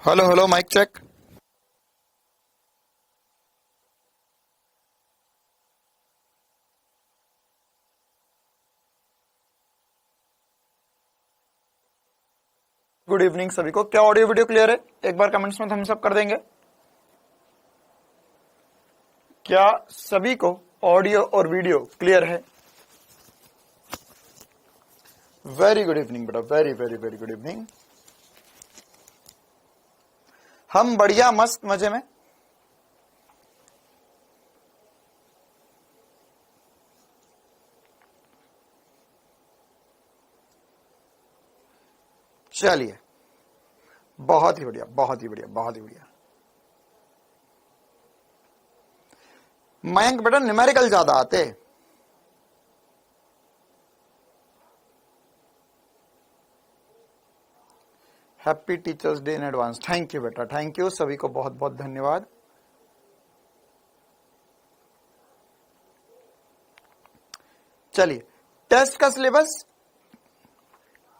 Hello hello, mic check. Good evening सभी को। क्या ऑडियो वीडियो क्लियर है? एक बार कमेंट्स में थम्स अप कर देंगे। क्या सभी को ऑडियो और वीडियो क्लियर है? वेरी गुड इवनिंग बेटा, very very very good evening. हम बढ़िया मस्त मजे में। चलिए, बहुत ही बढ़िया, बहुत ही बढ़िया, बहुत ही बढ़िया। मयंक बेटा, न्यूमेरिकल ज्यादा आते। Happy teachers day in advance. Thank you बेटा, थैंक यू, सभी को बहुत बहुत धन्यवाद। चलिए, टेस्ट का सिलेबस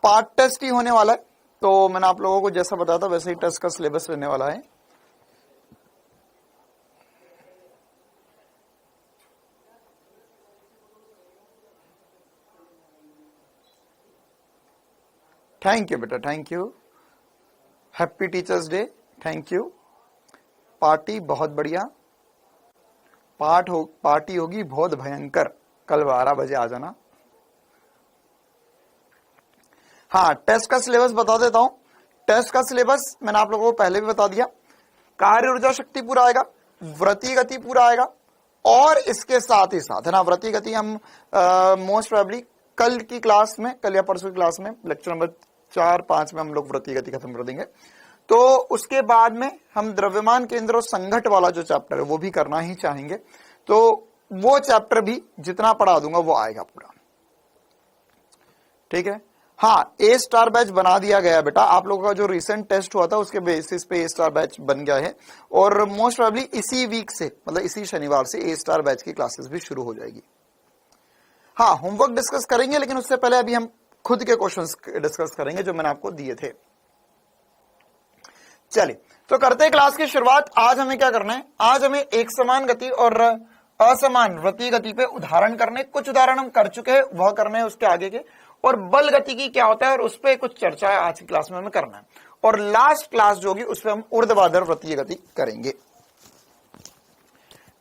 पार्ट टेस्ट ही होने वाला है, तो मैंने आप लोगों को जैसा बताया था वैसे ही टेस्ट का सिलेबस रहने वाला है। थैंक यू बेटा, thank you. Happy teachers day, thank you. Party बहुत बढ़िया। पार्टी होगी बहुत भयंकर। कल 12 बजे आ जाना। हाँ, टेस्ट का सिलेबस बता देता हूं। टेस्ट का सिलेबस मैंने आप लोगों को पहले भी बता दिया। कार्य ऊर्जा शक्ति पूरा आएगा, वृत्तीय गति पूरा आएगा, और इसके साथ ही साथ है ना, वृत्तीय गति हम मोस्ट प्रोबेबली कल की क्लास में, कल या परसों की क्लास में लेक्चर नंबर 4-5 में हम लोग वृत्तीय गति खत्म कर देंगे। तो उसके बाद में हम द्रव्यमान केंद्र और संघट वाला जो चैप्टर है वो भी करना ही चाहेंगे। तो वो चैप्टर भी जितना पढ़ा दूंगा वो आएगा पूरा। ठीक है। हाँ, ए स्टार बैच बना दिया गया बेटा। आप लोगों का जो रिसेंट टेस्ट हुआ था उसके बेसिस पे ए स्टार बैच बन गया है, और मोस्ट प्रोबेबली इसी वीक से, मतलब इसी शनिवार से ए स्टार बैच की क्लासेस भी शुरू हो जाएगी। हाँ, होमवर्क डिस्कस करेंगे, लेकिन उससे पहले अभी हम खुद के क्वेश्चंस डिस्कस करेंगे जो मैंने आपको दिए थे। चलिए, तो करते हैं क्लास की शुरुआत। आज हमें क्या करना है? आज हमें एक समान गति और असमान वृत्तीय गति पे उदाहरण करने। कुछ उदाहरण हम कर चुके हैं, वह करने हैं उसके आगे के, और बल गति की क्या होता है और उस पर कुछ चर्चा है आज की क्लास में हमें करना है। और लास्ट क्लास जो होगी उस पर हम ऊर्ध्वाधर वृत्तीय गति करेंगे।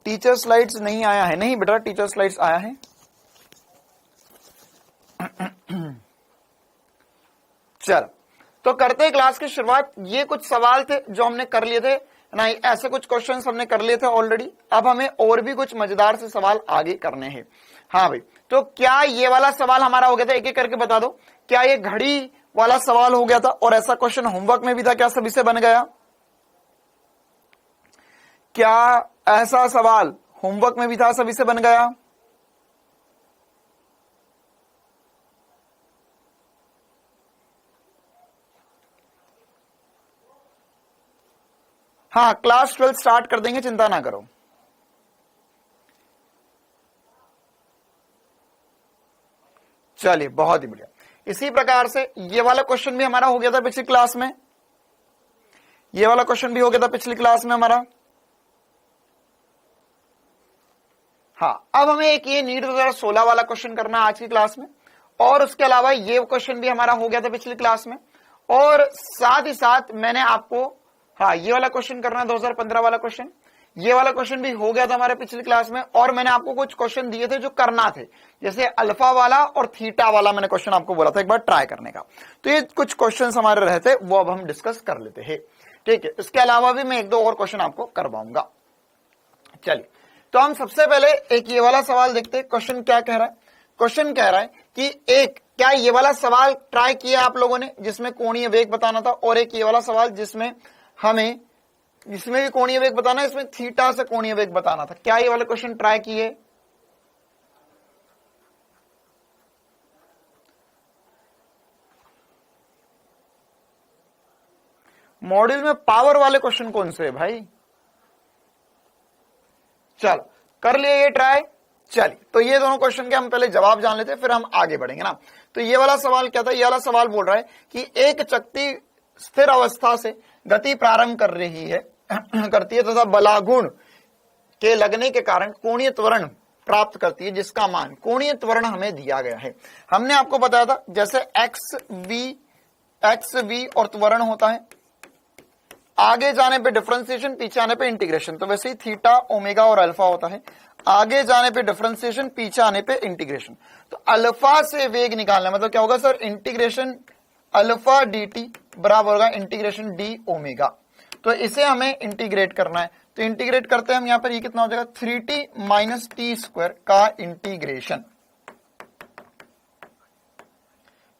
टीचर स्लाइड्स नहीं आया है? नहीं बेटा, टीचर स्लाइड्स आया है। चल, तो करते हैं क्लास की शुरुआत। ये कुछ सवाल थे जो हमने कर लिए थे ना, ऐसे कुछ क्वेश्चंस हमने कर लिए थे ऑलरेडी। अब हमें और भी कुछ मजेदार से सवाल आगे करने हैं। हाँ भाई, तो क्या ये वाला सवाल हमारा हो गया था? एक एक करके बता दो। क्या ये घड़ी वाला सवाल हो गया था? और ऐसा क्वेश्चन होमवर्क में भी था, क्या सभी से बन गया? क्या ऐसा सवाल होमवर्क में भी था, सभी से बन गया? हाँ, क्लास 12 स्टार्ट कर देंगे, चिंता ना करो। चलिए, बहुत ही बढ़िया। इसी प्रकार से ये वाला क्वेश्चन भी हमारा हो गया था पिछली क्लास में। ये वाला क्वेश्चन भी हो गया था पिछली क्लास में हमारा। हाँ, अब हमें एक ये नीट 2016 वाला क्वेश्चन करना है आज की क्लास में, और उसके अलावा ये क्वेश्चन भी हमारा हो गया था पिछली क्लास में, और साथ ही साथ मैंने आपको, हाँ, ये वाला क्वेश्चन करना है 2015 वाला क्वेश्चन। ये वाला क्वेश्चन भी हो गया था हमारे पिछली क्लास में, और मैंने आपको कुछ क्वेश्चन दिए थे जो करना थे, जैसे अल्फा वाला और थीटा वाला मैंने क्वेश्चन आपको बोला था एक बार ट्राई करने का। तो ये कुछ क्वेश्चन हमारे रहते, वो अब हम डिस्कस कर लेते हैं। ठीक है, इसके अलावा भी मैं एक दो और क्वेश्चन आपको करवाऊंगा। चलिए, तो हम सबसे पहले एक ये वाला सवाल देखते हैं। क्वेश्चन क्या कह रहा है? क्वेश्चन कह रहा है कि एक, क्या ये वाला सवाल ट्राई किया आप लोगों ने जिसमें कोणीय वेग बताना था, और एक ये वाला सवाल जिसमें हमें, इसमें भी कोणीय वेग बताना है, इसमें थीटा से कोणीय वेग बताना था। क्या ये वाले क्वेश्चन ट्राई किए? मॉड्यूल में पावर वाले क्वेश्चन कौन से है भाई? चलो, कर लिए ये ट्राई। चलिए, तो ये दोनों क्वेश्चन के हम पहले जवाब जान लेते हैं, फिर हम आगे बढ़ेंगे ना। तो ये वाला सवाल क्या था? ये वाला सवाल बोल रहा है कि एक चकती स्थिर अवस्था से गति प्रारंभ कर रही है करती है तथा बलागुण के लगने के कारण कोणीय त्वरण प्राप्त करती है, जिसका मान कोणीय त्वरण हमें दिया गया है। हमने आपको बताया था जैसे एक्स वी और त्वरण होता है, आगे जाने पे डिफरेंशिएशन, पीछे आने पे इंटीग्रेशन। तो वैसे ही थीटा, ओमेगा और अल्फा होता है, आगे जाने पे डिफरेंशिएशन, पीछे आने पे इंटीग्रेशन। तो अल्फा से वेग निकालना मतलब क्या होगा sir, integration alpha D T बराबर होगा इंटीग्रेशन डी ओमेगा। तो इसे हमें इंटीग्रेट करना है, तो इंटीग्रेट करते हैं हम, यहां पर ये कितना हो जाएगा 3t माइनस टी स्क्वायर का इंटीग्रेशन।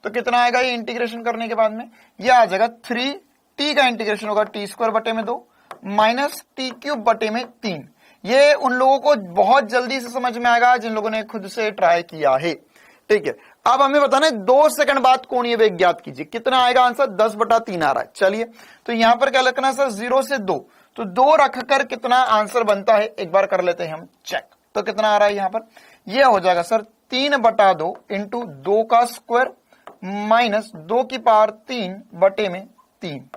तो कितना आएगा ये इंटीग्रेशन करने के बाद में, ये आ जाएगा 3t का इंटीग्रेशन होगा टी स्क्वायर बटे में 2 माइनस टी क्यूब बटे में 3। ये उन लोगों को बहुत जल्दी से समझ में आएगा जिन लोगों ने खुद से ट्राई किया है। ठीक है, अब हमें बताना है 2 सेकंड बाद कोणीय वेग ज्ञात कीजिए। कितना आएगा आंसर, 10/3 आ रहा है। चलिए, तो यहां पर क्या लिखना है सर, 0 से 2, तो 2 रखकर कितना आंसर बनता है एक बार कर लेते हैं हम चेक। तो कितना आ रहा है यहां पर, यह हो जाएगा सर 3/2 इंटू 2 का स्क्वायर माइनस 2 की पावर 3 बटे में 3,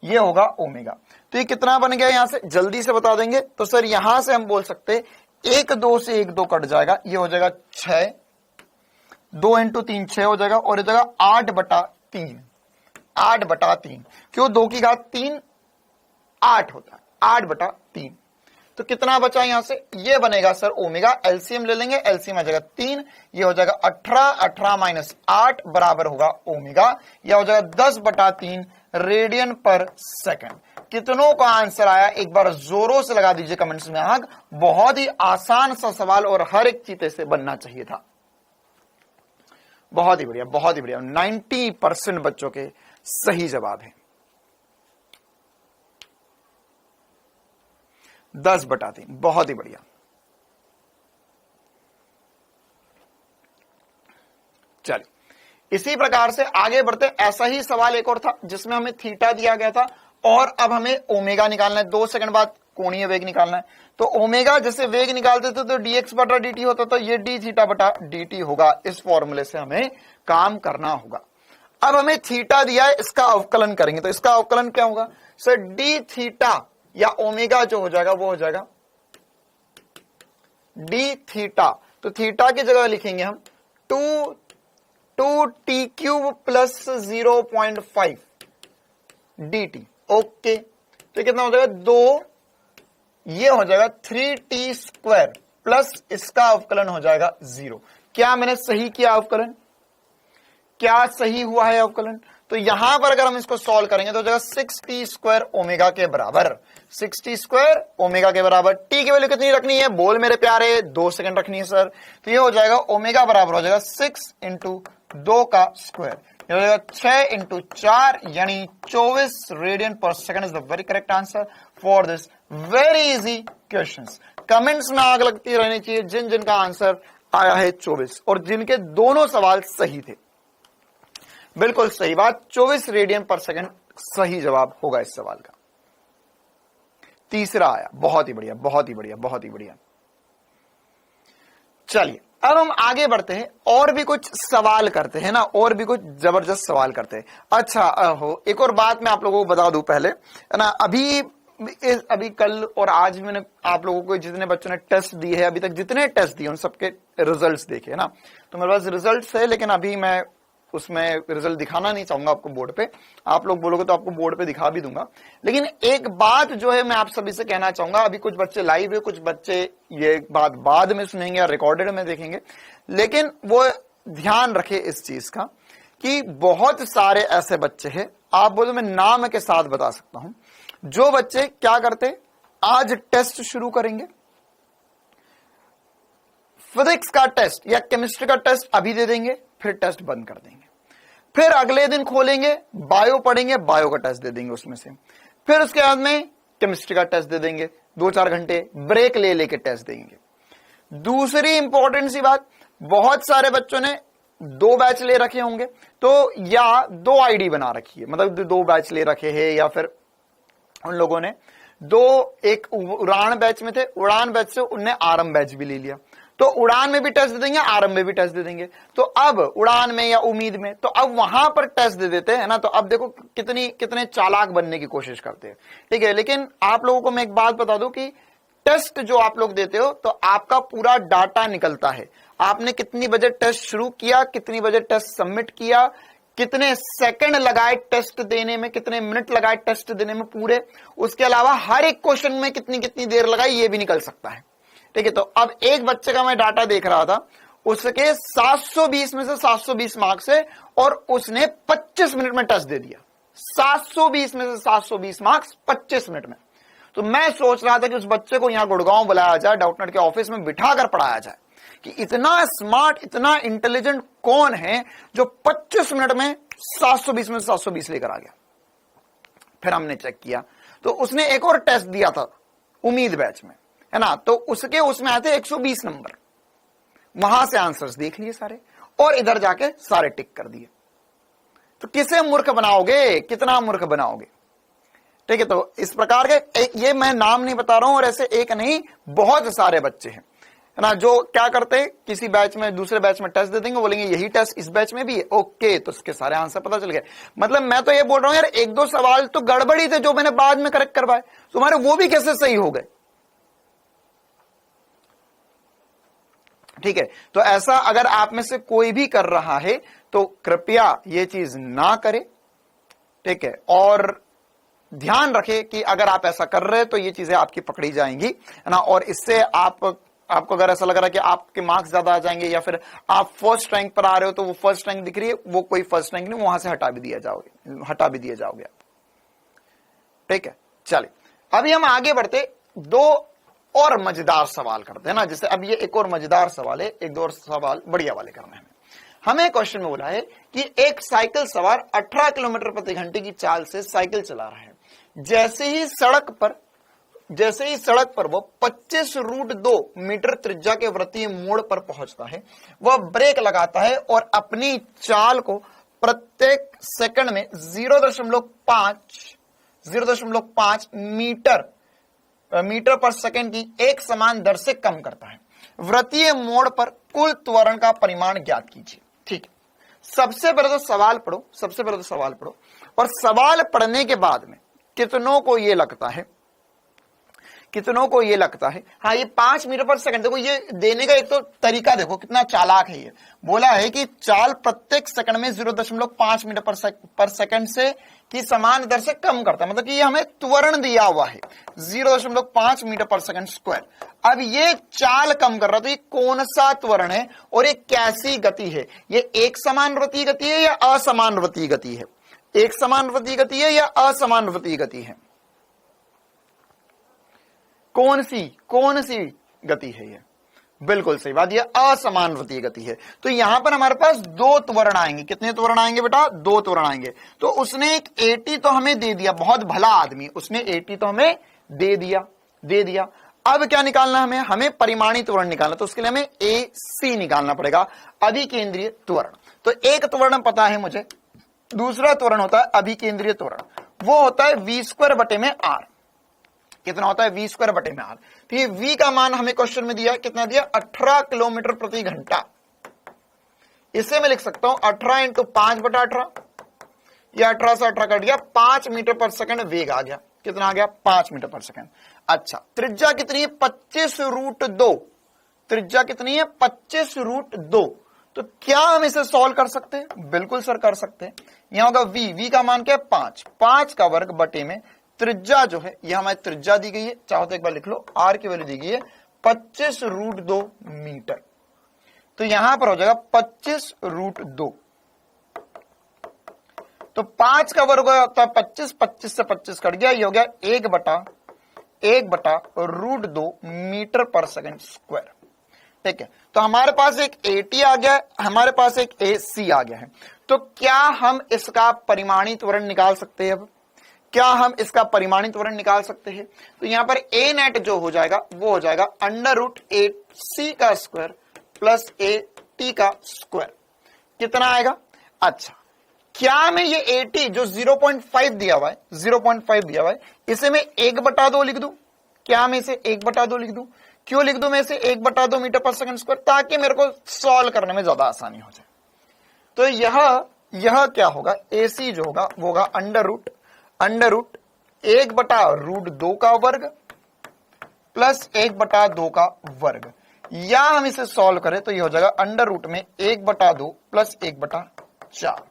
ये होगा ओमेगा। तो ये कितना बन गया यहां से जल्दी से बता देंगे। तो सर यहां से हम बोल सकते 1 2 से 1 2 कट जाएगा, ये हो जाएगा 6, 2 इंटू 3 6 हो जाएगा, और ये जाएगा 8/3, 8/3। क्यों, 2 की घात 3 8 होता है, 8/3। तो कितना बचा यहां से, ये बनेगा सर ओमेगा। एलसीएम ले लेंगे, एलसीएम आ जाएगा 3, ये हो जाएगा 18, 18 माइनस 8 बराबर होगा ओमेगा, यह हो जाएगा 10/3 रेडियन पर सेकंड। कितनों का आंसर आया एक बार जोरों से लगा दीजिए कमेंट्स में आग। बहुत ही आसान सा सवाल और हर एक चीज से बनना चाहिए था। बहुत ही बढ़िया, बहुत ही बढ़िया। 90% बच्चों के सही जवाब है 10/3। बहुत ही बढ़िया। चलिए, इसी प्रकार से आगे बढ़ते। ऐसा ही सवाल एक और था जिसमें हमें थीटा दिया गया था और अब हमें ओमेगा निकालना है। 2 सेकंड बाद कोणीय वेग निकालना है। तो ओमेगा जैसे वेग निकालते थे तो dx/dt होता था, ये d थीटा/dt होगा। इस फॉर्मूले से हमें काम करना होगा। अब हमें थीटा दिया है, इसका अवकलन करेंगे। तो इसका अवकलन क्या होगा सर, डी थीटा या ओमेगा जो हो जाएगा वो हो जाएगा डी थीटा। तो थीटा की जगह लिखेंगे हम 2t cube plus 0.5 dt। Okay, तो कितना हो जाएगा 2, ये हो जाएगा 3t स्क्वायर प्लस इसका अवकलन हो जाएगा 0। क्या मैंने सही किया अवकलन, क्या सही हुआ है अवकलन? तो यहां पर अगर हम इसको सॉल्व करेंगे तो हो जाएगा 6t स्क्वायर ओमेगा के बराबर, 6t स्क्वायर ओमेगा के बराबर। टी की वैल्यू कितनी रखनी है बोल मेरे प्यारे, 2 सेकंड रखनी है सर। तो ये हो जाएगा ओमेगा बराबर हो जाएगा 6 इंटू 2 का स्क्वायर, ये हो जाएगा 6 इंटू 4 यानी 24 रेडियन पर second is the very correct answer for this very easy question. Comments में आग लगती रहनी चाहिए जिन जिनका आंसर आया है 24 और जिनके दोनों सवाल सही थे। बिल्कुल सही बात, 24 रेडियन पर सेकंड सही जवाब होगा इस सवाल का। तीसरा आया, बहुत ही बढ़िया, बहुत ही बढ़िया, बहुत ही बढ़िया। चलिए, अब हम आगे बढ़ते हैं और भी कुछ सवाल करते हैं ना, और भी कुछ जबरदस्त सवाल करते हैं। अच्छा एक और बात मैं आप लोगों को बता दूं पहले, है ना। अभी कल और आज मैंने आप लोगों को जितने बच्चों ने टेस्ट दिए हैं, अभी तक जितने टेस्ट दिए उन सबके रिजल्ट्स देखे ना। तो मेरे पास रिजल्ट्स है, लेकिन अभी मैं उसमें रिजल्ट दिखाना नहीं चाहूंगा आपको बोर्ड पे। आप लोग बोलोगे तो आपको बोर्ड पे दिखा भी दूंगा। लेकिन एक बात जो है मैं आप सभी से कहना चाहूंगा, अभी कुछ बच्चे लाइव है, कुछ बच्चे ये बात बाद में सुनेंगे या रिकॉर्डेड में देखेंगे, लेकिन वो ध्यान रखे इस चीज का कि बहुत सारे ऐसे बच्चे हैं, आप बोलो मैं नाम के साथ बता सकता हूं, जो बच्चे क्या करते, आज टेस्ट शुरू करेंगे, फिजिक्स का टेस्ट या केमिस्ट्री का टेस्ट अभी दे देंगे, फिर टेस्ट बंद कर देंगे, फिर अगले दिन खोलेंगे, बायो पढ़ेंगे, बायो का टेस्ट दे देंगे उसमें से, फिर उसके बाद में केमिस्ट्री का टेस्ट दे देंगे, 2-4 घंटे ब्रेक ले लेके टेस्ट देंगे। दूसरी इंपॉर्टेंट सी बात, बहुत सारे बच्चों ने 2 बैच ले रखे होंगे, तो या 2 आईडी बना रखी है, मतलब 2 बैच ले रखे हैं, या फिर उन लोगों ने एक उड़ान बैच में थे, उड़ान बैच से उनने आरम बैच भी ले लिया। तो उड़ान में भी टेस्ट दे देंगे, आरंभ में भी टेस्ट दे देंगे। तो अब उड़ान में या उम्मीद में, तो अब वहां पर टेस्ट दे देते हैं ना। तो अब देखो कितने चालाक बनने की कोशिश करते हैं, ठीक है। लेकिन आप लोगों को मैं एक बात बता दूं कि टेस्ट जो आप लोग देते हो तो आपका पूरा डाटा निकलता है। आपने कितनी बजे टेस्ट शुरू किया, कितनी बजे टेस्ट सबमिट किया, कितने सेकंड लगाए टेस्ट देने में, कितने मिनट लगाए टेस्ट देने में पूरे, उसके अलावा हर एक क्वेश्चन में कितनी कितनी देर लगाई ये भी निकल सकता है, ठीक है। तो अब एक बच्चे का मैं डाटा देख रहा था, उसके 720 में से 720 मार्क्स है और उसने 25 मिनट में टेस्ट दे दिया। 720 में से 720 मार्क्स 25 मिनट में। तो मैं सोच रहा था कि उस बच्चे को यहां गुड़गांव बुलाया जाए, डाउटनेट के ऑफिस में बिठाकर पढ़ाया जाए कि इतना स्मार्ट, इतना इंटेलिजेंट कौन है जो 25 मिनट में 720 में 720 लेकर आ गया। फिर हमने चेक किया तो उसने एक और टेस्ट दिया था उम्मीद बैच में, है ना। तो उसमें आए थे 120 नंबर। वहां से आंसर्स देख लिए सारे और इधर जाके सारे टिक कर दिए। तो किसे मूर्ख बनाओगे, कितना मूर्ख बनाओगे, ठीक है। तो इस प्रकार के ये मैं नाम नहीं बता रहा हूं, और ऐसे एक नहीं बहुत सारे बच्चे हैं, है ना, जो क्या करते हैं, किसी बैच में दूसरे बैच में टेस्ट दे देंगे, बोलेंगे यही टेस्ट इस बैच में भी है, ओके, तो उसके सारे आंसर पता चल गए। मतलब मैं तो ये बोल रहा हूं यार, एक दो सवाल तो गड़बड़ी थे जो मैंने बाद में करेक्ट करवाए, तुम्हारे वो भी कैसे सही हो गए, ठीक है। तो ऐसा अगर आप में से कोई भी कर रहा है तो कृपया ये चीज ना करे, ठीक है। और ध्यान रखें कि अगर आप ऐसा कर रहे हैं तो ये चीजें आपकी पकड़ी जाएंगी, है ना। और इससे आपको अगर ऐसा लग रहा है कि आपके मार्क्स ज्यादा आ जाएंगे या फिर आप फर्स्ट रैंक पर आ रहे हो तो वो फर्स्ट रैंक दिख रही है, वो कोई फर्स्ट रैंक नहीं, वहां से हटा भी दिए जाओगे आप, ठीक है। चलिए अभी हम आगे बढ़ते, दो और मजेदार सवाल करते हैं ना। जैसे अब ये एक और मजेदार सवाल है, एक दो और सवाल बढ़िया वाले करने हैं। हमें क्वेश्चन में बोला है कि एक साइकिल सवार 18 किलोमीटर प्रति घंटे की चाल से साइकिल चला रहा है। जैसे ही सड़क पर वो 25√2 मीटर त्रिज्या के वृत्तीय मोड़ पर पहुंचता है, वह ब्रेक लगाता है और अपनी चाल को प्रत्येक सेकंड में 0.5 मीटर पर सेकंड की एक समान दर से कम करता है। वृत्तीय मोड़ पर कुल त्वरण का परिमाण ज्ञात कीजिए, ठीक है। सबसे पहले तो सवाल पढ़ो और सवाल पढ़ने के बाद में कितनों को ये लगता है हाँ ये 5 मीटर पर सेकंड, देखो ये देने का एक तो तरीका देखो कितना चालाक है। ये बोला है कि चाल प्रत्येक सेकंड में 0.5 मीटर पर सेकंड से की समान दर से कम करता है, मतलब कि ये हमें त्वरण दिया हुआ है 0.5 मीटर पर सेकंड स्क्वायर। अब ये चाल कम कर रहा है तो ये कौन सा त्वरण है और ये कैसी गति है, ये एक समान वृत्तीय गति है या असमान वृत्तीय गति है, एक समान वृत्तीय गति है या असमान वृत्तीय गति है, कौन सी गति है ये, बिल्कुल सही बात, ये असमान वृत्तीय गति है। तो यहां पर हमारे पास दो त्वरण आएंगे, कितने त्वरण आएंगे बेटा, दो त्वरण आएंगे। तो उसने एक 80 तो हमें दे दिया, बहुत भला आदमी, उसने 80 तो हमें दे दिया। अब क्या निकालना है हमें परिमाणी त्वरण निकालना, तो उसके लिए हमें AC निकालना पड़ेगा, अभिकेंद्रीय त्वरण। तो एक त्वरण पता है मुझे, दूसरा त्वरण होता है अभिकेंद्रीय त्वरण, वो होता है v²/r। कितना होता है, v²/r। तो ये v का मान हमें क्वेश्चन में दिया, कितना दिया, 18 किलोमीटर प्रति घंटा। इसे मैं लिख सकता हूं 18 × 5/18, या 18 से 18 कट गया, 5 मीटर पर सेकंड वेग आ गया, कितना आ गया, 5 मीटर पर सेकंड। अच्छा, त्रिज्या कितनी है, 25√2, त्रिज्या कितनी है, 25√2। तो क्या हम इसे सॉल्व कर सकते हैं, बिल्कुल सर कर सकते हैं। यहां होगा v का मान क्या है, 5 का वर्ग बटे में त्रिज्या जो है, यह हमारी त्रिज्या दी गई है, चाहो तो एक बार लिख लो, r की वैल्यू दी गई है 25√2 मीटर। तो यहां पर हो जाएगा 25√2, तो 5 का वर्ग होता है 25 से 25 कट गया, ये हो गया 1/√2 मीटर पर सेकंड स्क्वायर, ठीक है। तो हमारे पास एक AT आ गया है, हमारे पास एक AC आ गया है। तो क्या हम इसका परिमाणी त्वरण निकाल सकते हैं, अब क्या हम इसका परिमाणी त्वरण निकाल सकते हैं। तो यहां पर A नेट जो हो जाएगा वो हो जाएगा √AC का स्क्वायर प्लस AT का स्क्वायर, कितना आएगा। अच्छा, क्या मैं ये AT जो 0.5 दिया हुआ है, 0.5 दिया हुआ है, इसे मैं 1/2 लिख दूं, क्या मैं इसे 1/2 लिख दूं। क्यों लिख दूं मैं इसे 1/2 मीटर पर सेकंड स्क्वायर, ताकि मेरे को सॉल्व करने में ज्यादा आसानी हो जाए। तो यह क्या होगा, AC जो होगा वो होगा अंडर रूट 1/√2 का वर्ग प्लस 1/2 का वर्ग, या हम इसे सॉल्व करें तो यह हो जाएगा अंडर रूट में 1/2 प्लस 1/4,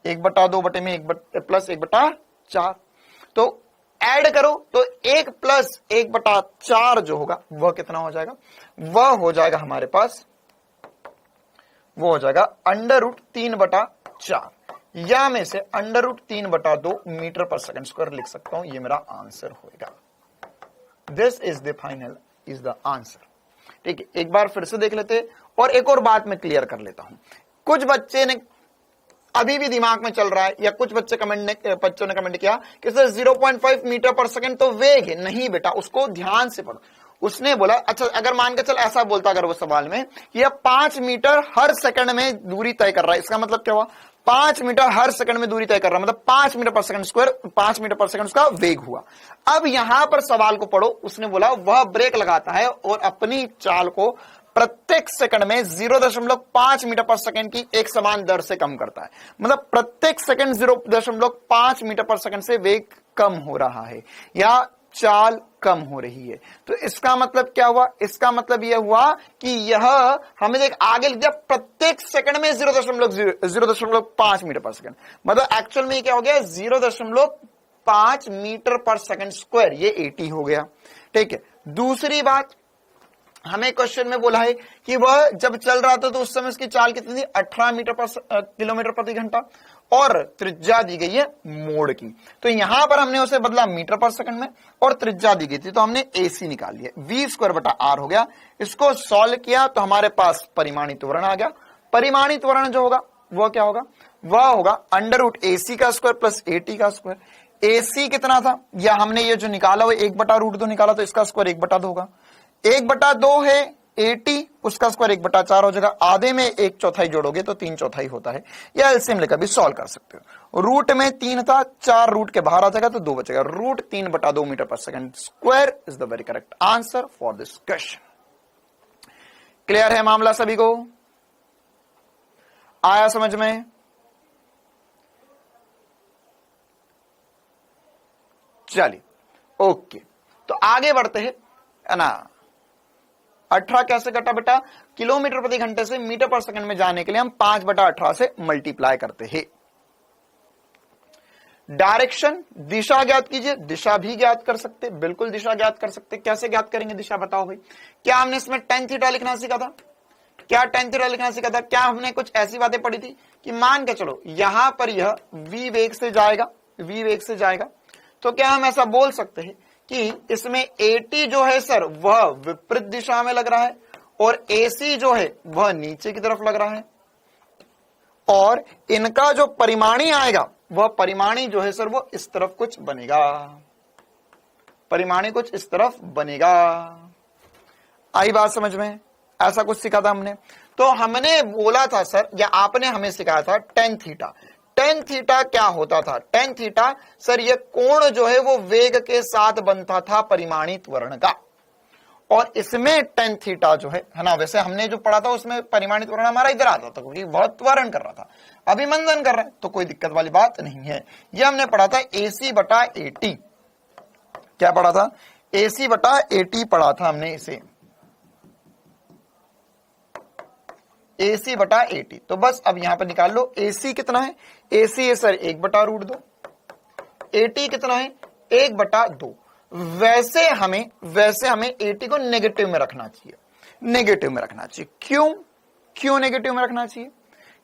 1/2 बटे में 1 प्लस 1/4। तो ऐड करो तो 1 प्लस 1/4 जो होगा वह कितना हो जाएगा, वह हो जाएगा हमारे पास, वो हो जाएगा अंडर रूट 3/4, या मैं इसे अंडर रूट 3/2 मीटर पर सेकंड स्क्वायर लिख सकता हूं। ये मेरा आंसर होगा। This is the final is the answer. ठीक है, एक बार फिर से देख लेते और एक और बात मैं क्लियर कर लेता हूं। कुछ बच्चे ने अभी भी दिमाग में चल रहा है, या कुछ बच्चों ने कमेंट किया कि सर 0.5 मीटर पर सेकंड तो वेग है। नहीं बेटा, उसको ध्यान से पढ़ो। उसने बोला, अच्छा अगर मान के चल ऐसा बोलता अगर वो सवाल में, यह 5 मीटर हर सेकंड में दूरी तय कर रहा है, इसका मतलब क्या हुआ, 5 मीटर हर सेकंड में दूरी तय कर रहा है, मतलब 5 मीटर पर सेकंड स्क्वायर, 5 मीटर पर सेकंड उसका वेग हुआ। अब यहां पर सवाल को पढ़ो, उसने बोला वह ब्रेक लगाता है और अपनी चाल को प्रत्येक सेकंड में 0.5 मीटर पर सेकंड की एक समान दर से कम करता है, मतलब प्रत्येक सेकंड 0.5 मीटर पर सेकंड से वेग कम हो रहा है या चाल कम हो रही है। तो इसका मतलब क्या हुआ, इसका मतलब यह हुआ कि यह हमें देख आगे लिख दिया प्रत्येक सेकंड में 0.5 मीटर पर सेकंड, मतलब एक्चुअल में क्या हो गया 0.5 मीटर पर सेकंड स्क्वायर, ये 80 हो गया। ठीक है, दूसरी बात, हमें क्वेश्चन में बोला है कि वह जब चल रहा था तो उस समय उसकी चाल कितनी थी, 18 किलोमीटर प्रति घंटा, और त्रिज्या दी गई है मोड़ की। तो यहां पर हमने उसे बदला मीटर पर सेकंड में, और त्रिज्या दी गई थी तो हमने AC निकाल लिया, v²/r हो गया। इसको सॉल्व किया तो हमारे पास परिमाणी त्वरण आ गया। परिमाणी त्वरण जो होगा वह क्या होगा, वह होगा अंडर रूट AC का स्क्वायर प्लस AT का स्क्वायर। AC कितना था, या हमने ये जो निकाला वो 1/√2 निकाला, तो इसका स्क्वायर 1/2 होगा। 1/2 है 80, उसका स्क्वायर 1/4 हो जाएगा। आधे में 1/4 जोड़ोगे तो 3/4 होता है, या एलसीएम लेकर भी सॉल्व कर सकते हो। रूट में 3 था, 4 रूट के बाहर आ जाएगा तो 2 बचेगा। रूट 3/2 मीटर पर second square is the very correct answer for this question. Clear है मामला सभी को, आया समझ में? चलिए ओके, तो आगे बढ़ते हैं, है ना। 18 कैसे कटा बेटा, किलोमीटर प्रति घंटे से मीटर पर सेकंड में जाने के लिए हम 5/18 से मल्टीप्लाई करते हैं। डायरेक्शन, दिशा ज्ञात कीजिए, दिशा भी ज्ञात कर सकते, बिल्कुल दिशा ज्ञात कर सकते। कैसे ज्ञात करेंगे दिशा, बताओ भाई। क्या हमने इसमें tan थीटा लिखना सीखा था, क्या tan थीटा लिखना सीखा था? क्या हमने कुछ ऐसी बातें पढ़ी थी कि मान के चलो यहां पर यह v वेग से जाएगा, v वेग से जाएगा, तो क्या हम ऐसा बोल सकते हैं कि इसमें AT जो है सर वह विपरीत दिशा में लग रहा है, और AC जो है वह नीचे की तरफ लग रहा है, और इनका जो परिमाणी आएगा वह परिमाणी जो है सर वो इस तरफ कुछ बनेगा, परिमाणी कुछ इस तरफ बनेगा। आई बात समझ में? ऐसा कुछ सिखा था हमने। तो हमने बोला था सर, या आपने हमें सिखाया था tan थीटा। tan थीटा क्या होता था? tan थीटा सर ये कोण जो है वो वेग के साथ बनता था परिमाणी त्वरण का, और इसमें tan थीटा जो है ना, वैसे हमने जो पढ़ा था उसमें परिमाणी त्वरण हमारा इधर आता था क्योंकि वह त्वरण कर रहा था, अभिमंदन कर रहा है, तो कोई दिक्कत वाली बात नहीं है। ये हमने पढ़ा था AC/AT। क्या पढ़ा था? AC/AT पढ़ा था हमने इसे, AC/AT। तो बस अब यहां पर निकाल लो, AC कितना है, AC है सर 1/√2, AT कितना है 1/2। वैसे हमें AT को नेगेटिव में रखना चाहिए, नेगेटिव में रखना चाहिए। क्यों नेगेटिव में रखना चाहिए?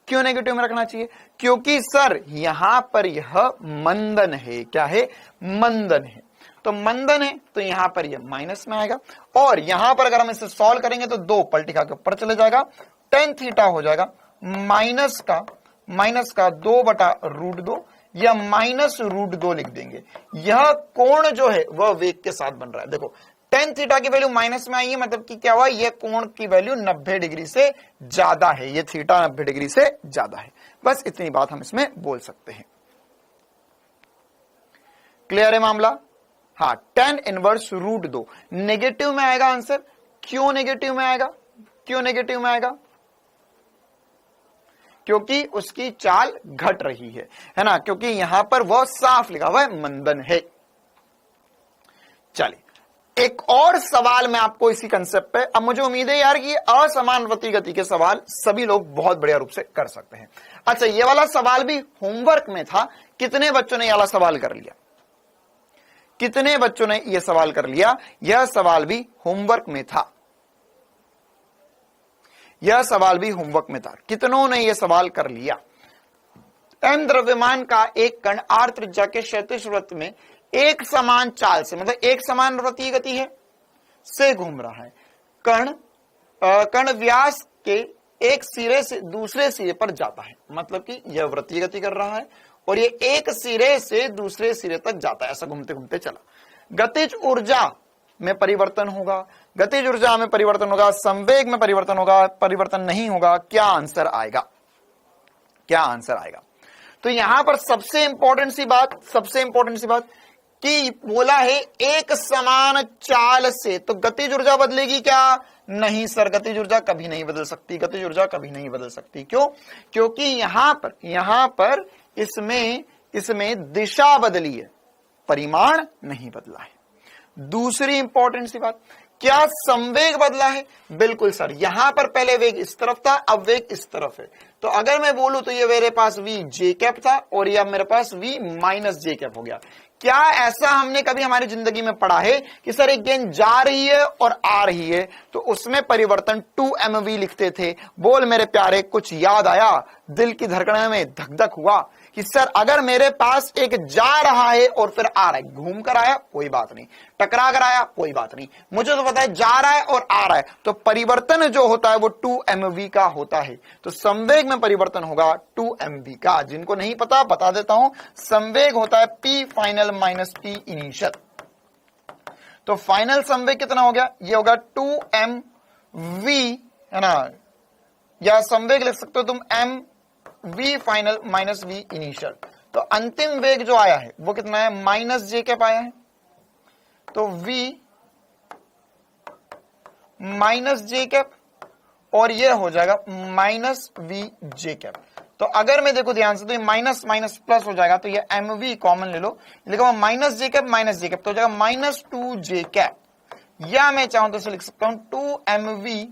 क्यों नेगेटिव में रखना चाहिए? क्योंकि सर यहां पर यह मंदन है। क्या है? मंदन है। तो मंदन है तो यहां पर यह माइनस में आएगा, और यहां पर अगर हम इसे सॉल्व करेंगे तो 2 पलटिका के ऊपर चले जाएगा, tan थीटा हो जाएगा माइनस का 2/√2, या -√2 लिख देंगे। यह कोण जो है वह वेग के साथ बन रहा है। देखो tan थीटा की वैल्यू माइनस में आई है, मतलब कि क्या हुआ, यह कोण की वैल्यू 90 डिग्री से ज्यादा है, यह थीटा 90 डिग्री से ज्यादा है। बस इतनी बात हम इसमें बोल सकते हैं। क्लियर है मामला? हाँ, tan इनवर्स √2 नेगेटिव में आएगा आंसर, क्यों नेगेटिव में आएगा? क्यों नेगेटिव में आएगा? क्योंकि उसकी चाल घट रही है ना, क्योंकि यहां पर वह साफ लिखा हुआ है मंदन है। चलिए एक और सवाल मैं आपको इसी कंसेप्ट पे, अब मुझे उम्मीद है यार कि असमानुपाती गति के सवाल सभी लोग बहुत बढ़िया रूप से कर सकते हैं। अच्छा, ये वाला सवाल भी होमवर्क में था। कितने बच्चों ने ये वाला सवाल कर लिया? कितने बच्चों ने यह सवाल कर लिया? यह सवाल भी होमवर्क में था। यह सवाल भी होमवर्क में था। कितनों ने यह सवाल कर लिया? एन द्रव्यमान का एक कण आर त्रिज्या के क्षैतिज वृत्त में एक समान चाल से, मतलब एक समान वृत्तीय गति है से घूम रहा है। कण व्यास के एक सिरे से दूसरे सिरे पर जाता है, मतलब कि यह वृत्तीय गति कर रहा है और ये एक सिरे से दूसरे सिरे तक जाता है, ऐसा घूमते घूमते चला। गतिज ऊर्जा में परिवर्तन होगा, गतिज ऊर्जा में परिवर्तन होगा, संवेग में परिवर्तन होगा, परिवर्तन नहीं होगा। क्या आंसर आएगा? क्या आंसर आएगा? तो यहां पर सबसे इंपॉर्टेंट सी बात कि बोला है एक समान चाल से, तो गतिज ऊर्जा बदलेगी क्या? नहीं सर, गतिज ऊर्जा कभी नहीं बदल सकती, गतिज ऊर्जा कभी नहीं बदल सकती। क्यों? क्योंकि यहां पर इसमें दिशा बदली है, परिमाण नहीं बदला है। दूसरी इंपॉर्टेंट सी बात, क्या संवेग बदला है? बिल्कुल सर, यहां पर पहले वेग इस तरफ था, अब वेग इस तरफ है। तो अगर मैं बोलूं तो ये मेरे पास v जे कैप था और यह मेरे पास v माइनस जे कैप हो गया। क्या ऐसा हमने कभी हमारी जिंदगी में पढ़ा है कि सर एक गेंद जा रही है और आ रही है तो उसमें परिवर्तन 2mv लिखते थे? बोल मेरे प्यारे, कुछ याद आया? दिल की धड़कन में धक धक हुआ कि सर अगर मेरे पास एक जा रहा है और फिर आ रहा है, घूम कर आया कोई बात नहीं, टकरा कर आया कोई बात नहीं, मुझे तो पता है जा रहा है और आ रहा है, तो परिवर्तन जो होता है वो 2mv का होता है। तो संवेग में परिवर्तन होगा 2mv का। जिनको नहीं पता बता देता हूं, संवेग होता है p final minus p initial. तो फाइनल संवेग कितना हो गया? ये होगा 2mv, है ना, या संवेग लिख सकते हो तुम v final minus v initial. तो अंतिम वेग जो आया है वो कितना है? माइनस जे कैप आया है। तो v माइनस जे कैप और ये हो जाएगा माइनस v जे कैप। तो अगर मैं देखो ध्यान से, तो ये माइनस माइनस प्लस हो जाएगा, तो ये mv कॉमन ले लो, लिखा माइनस जे कैप माइनस जे कैप, तो हो जाएगा माइनस 2 जे कैप, या मैं चाहूं तो इसे लिख सकता हूं 2mv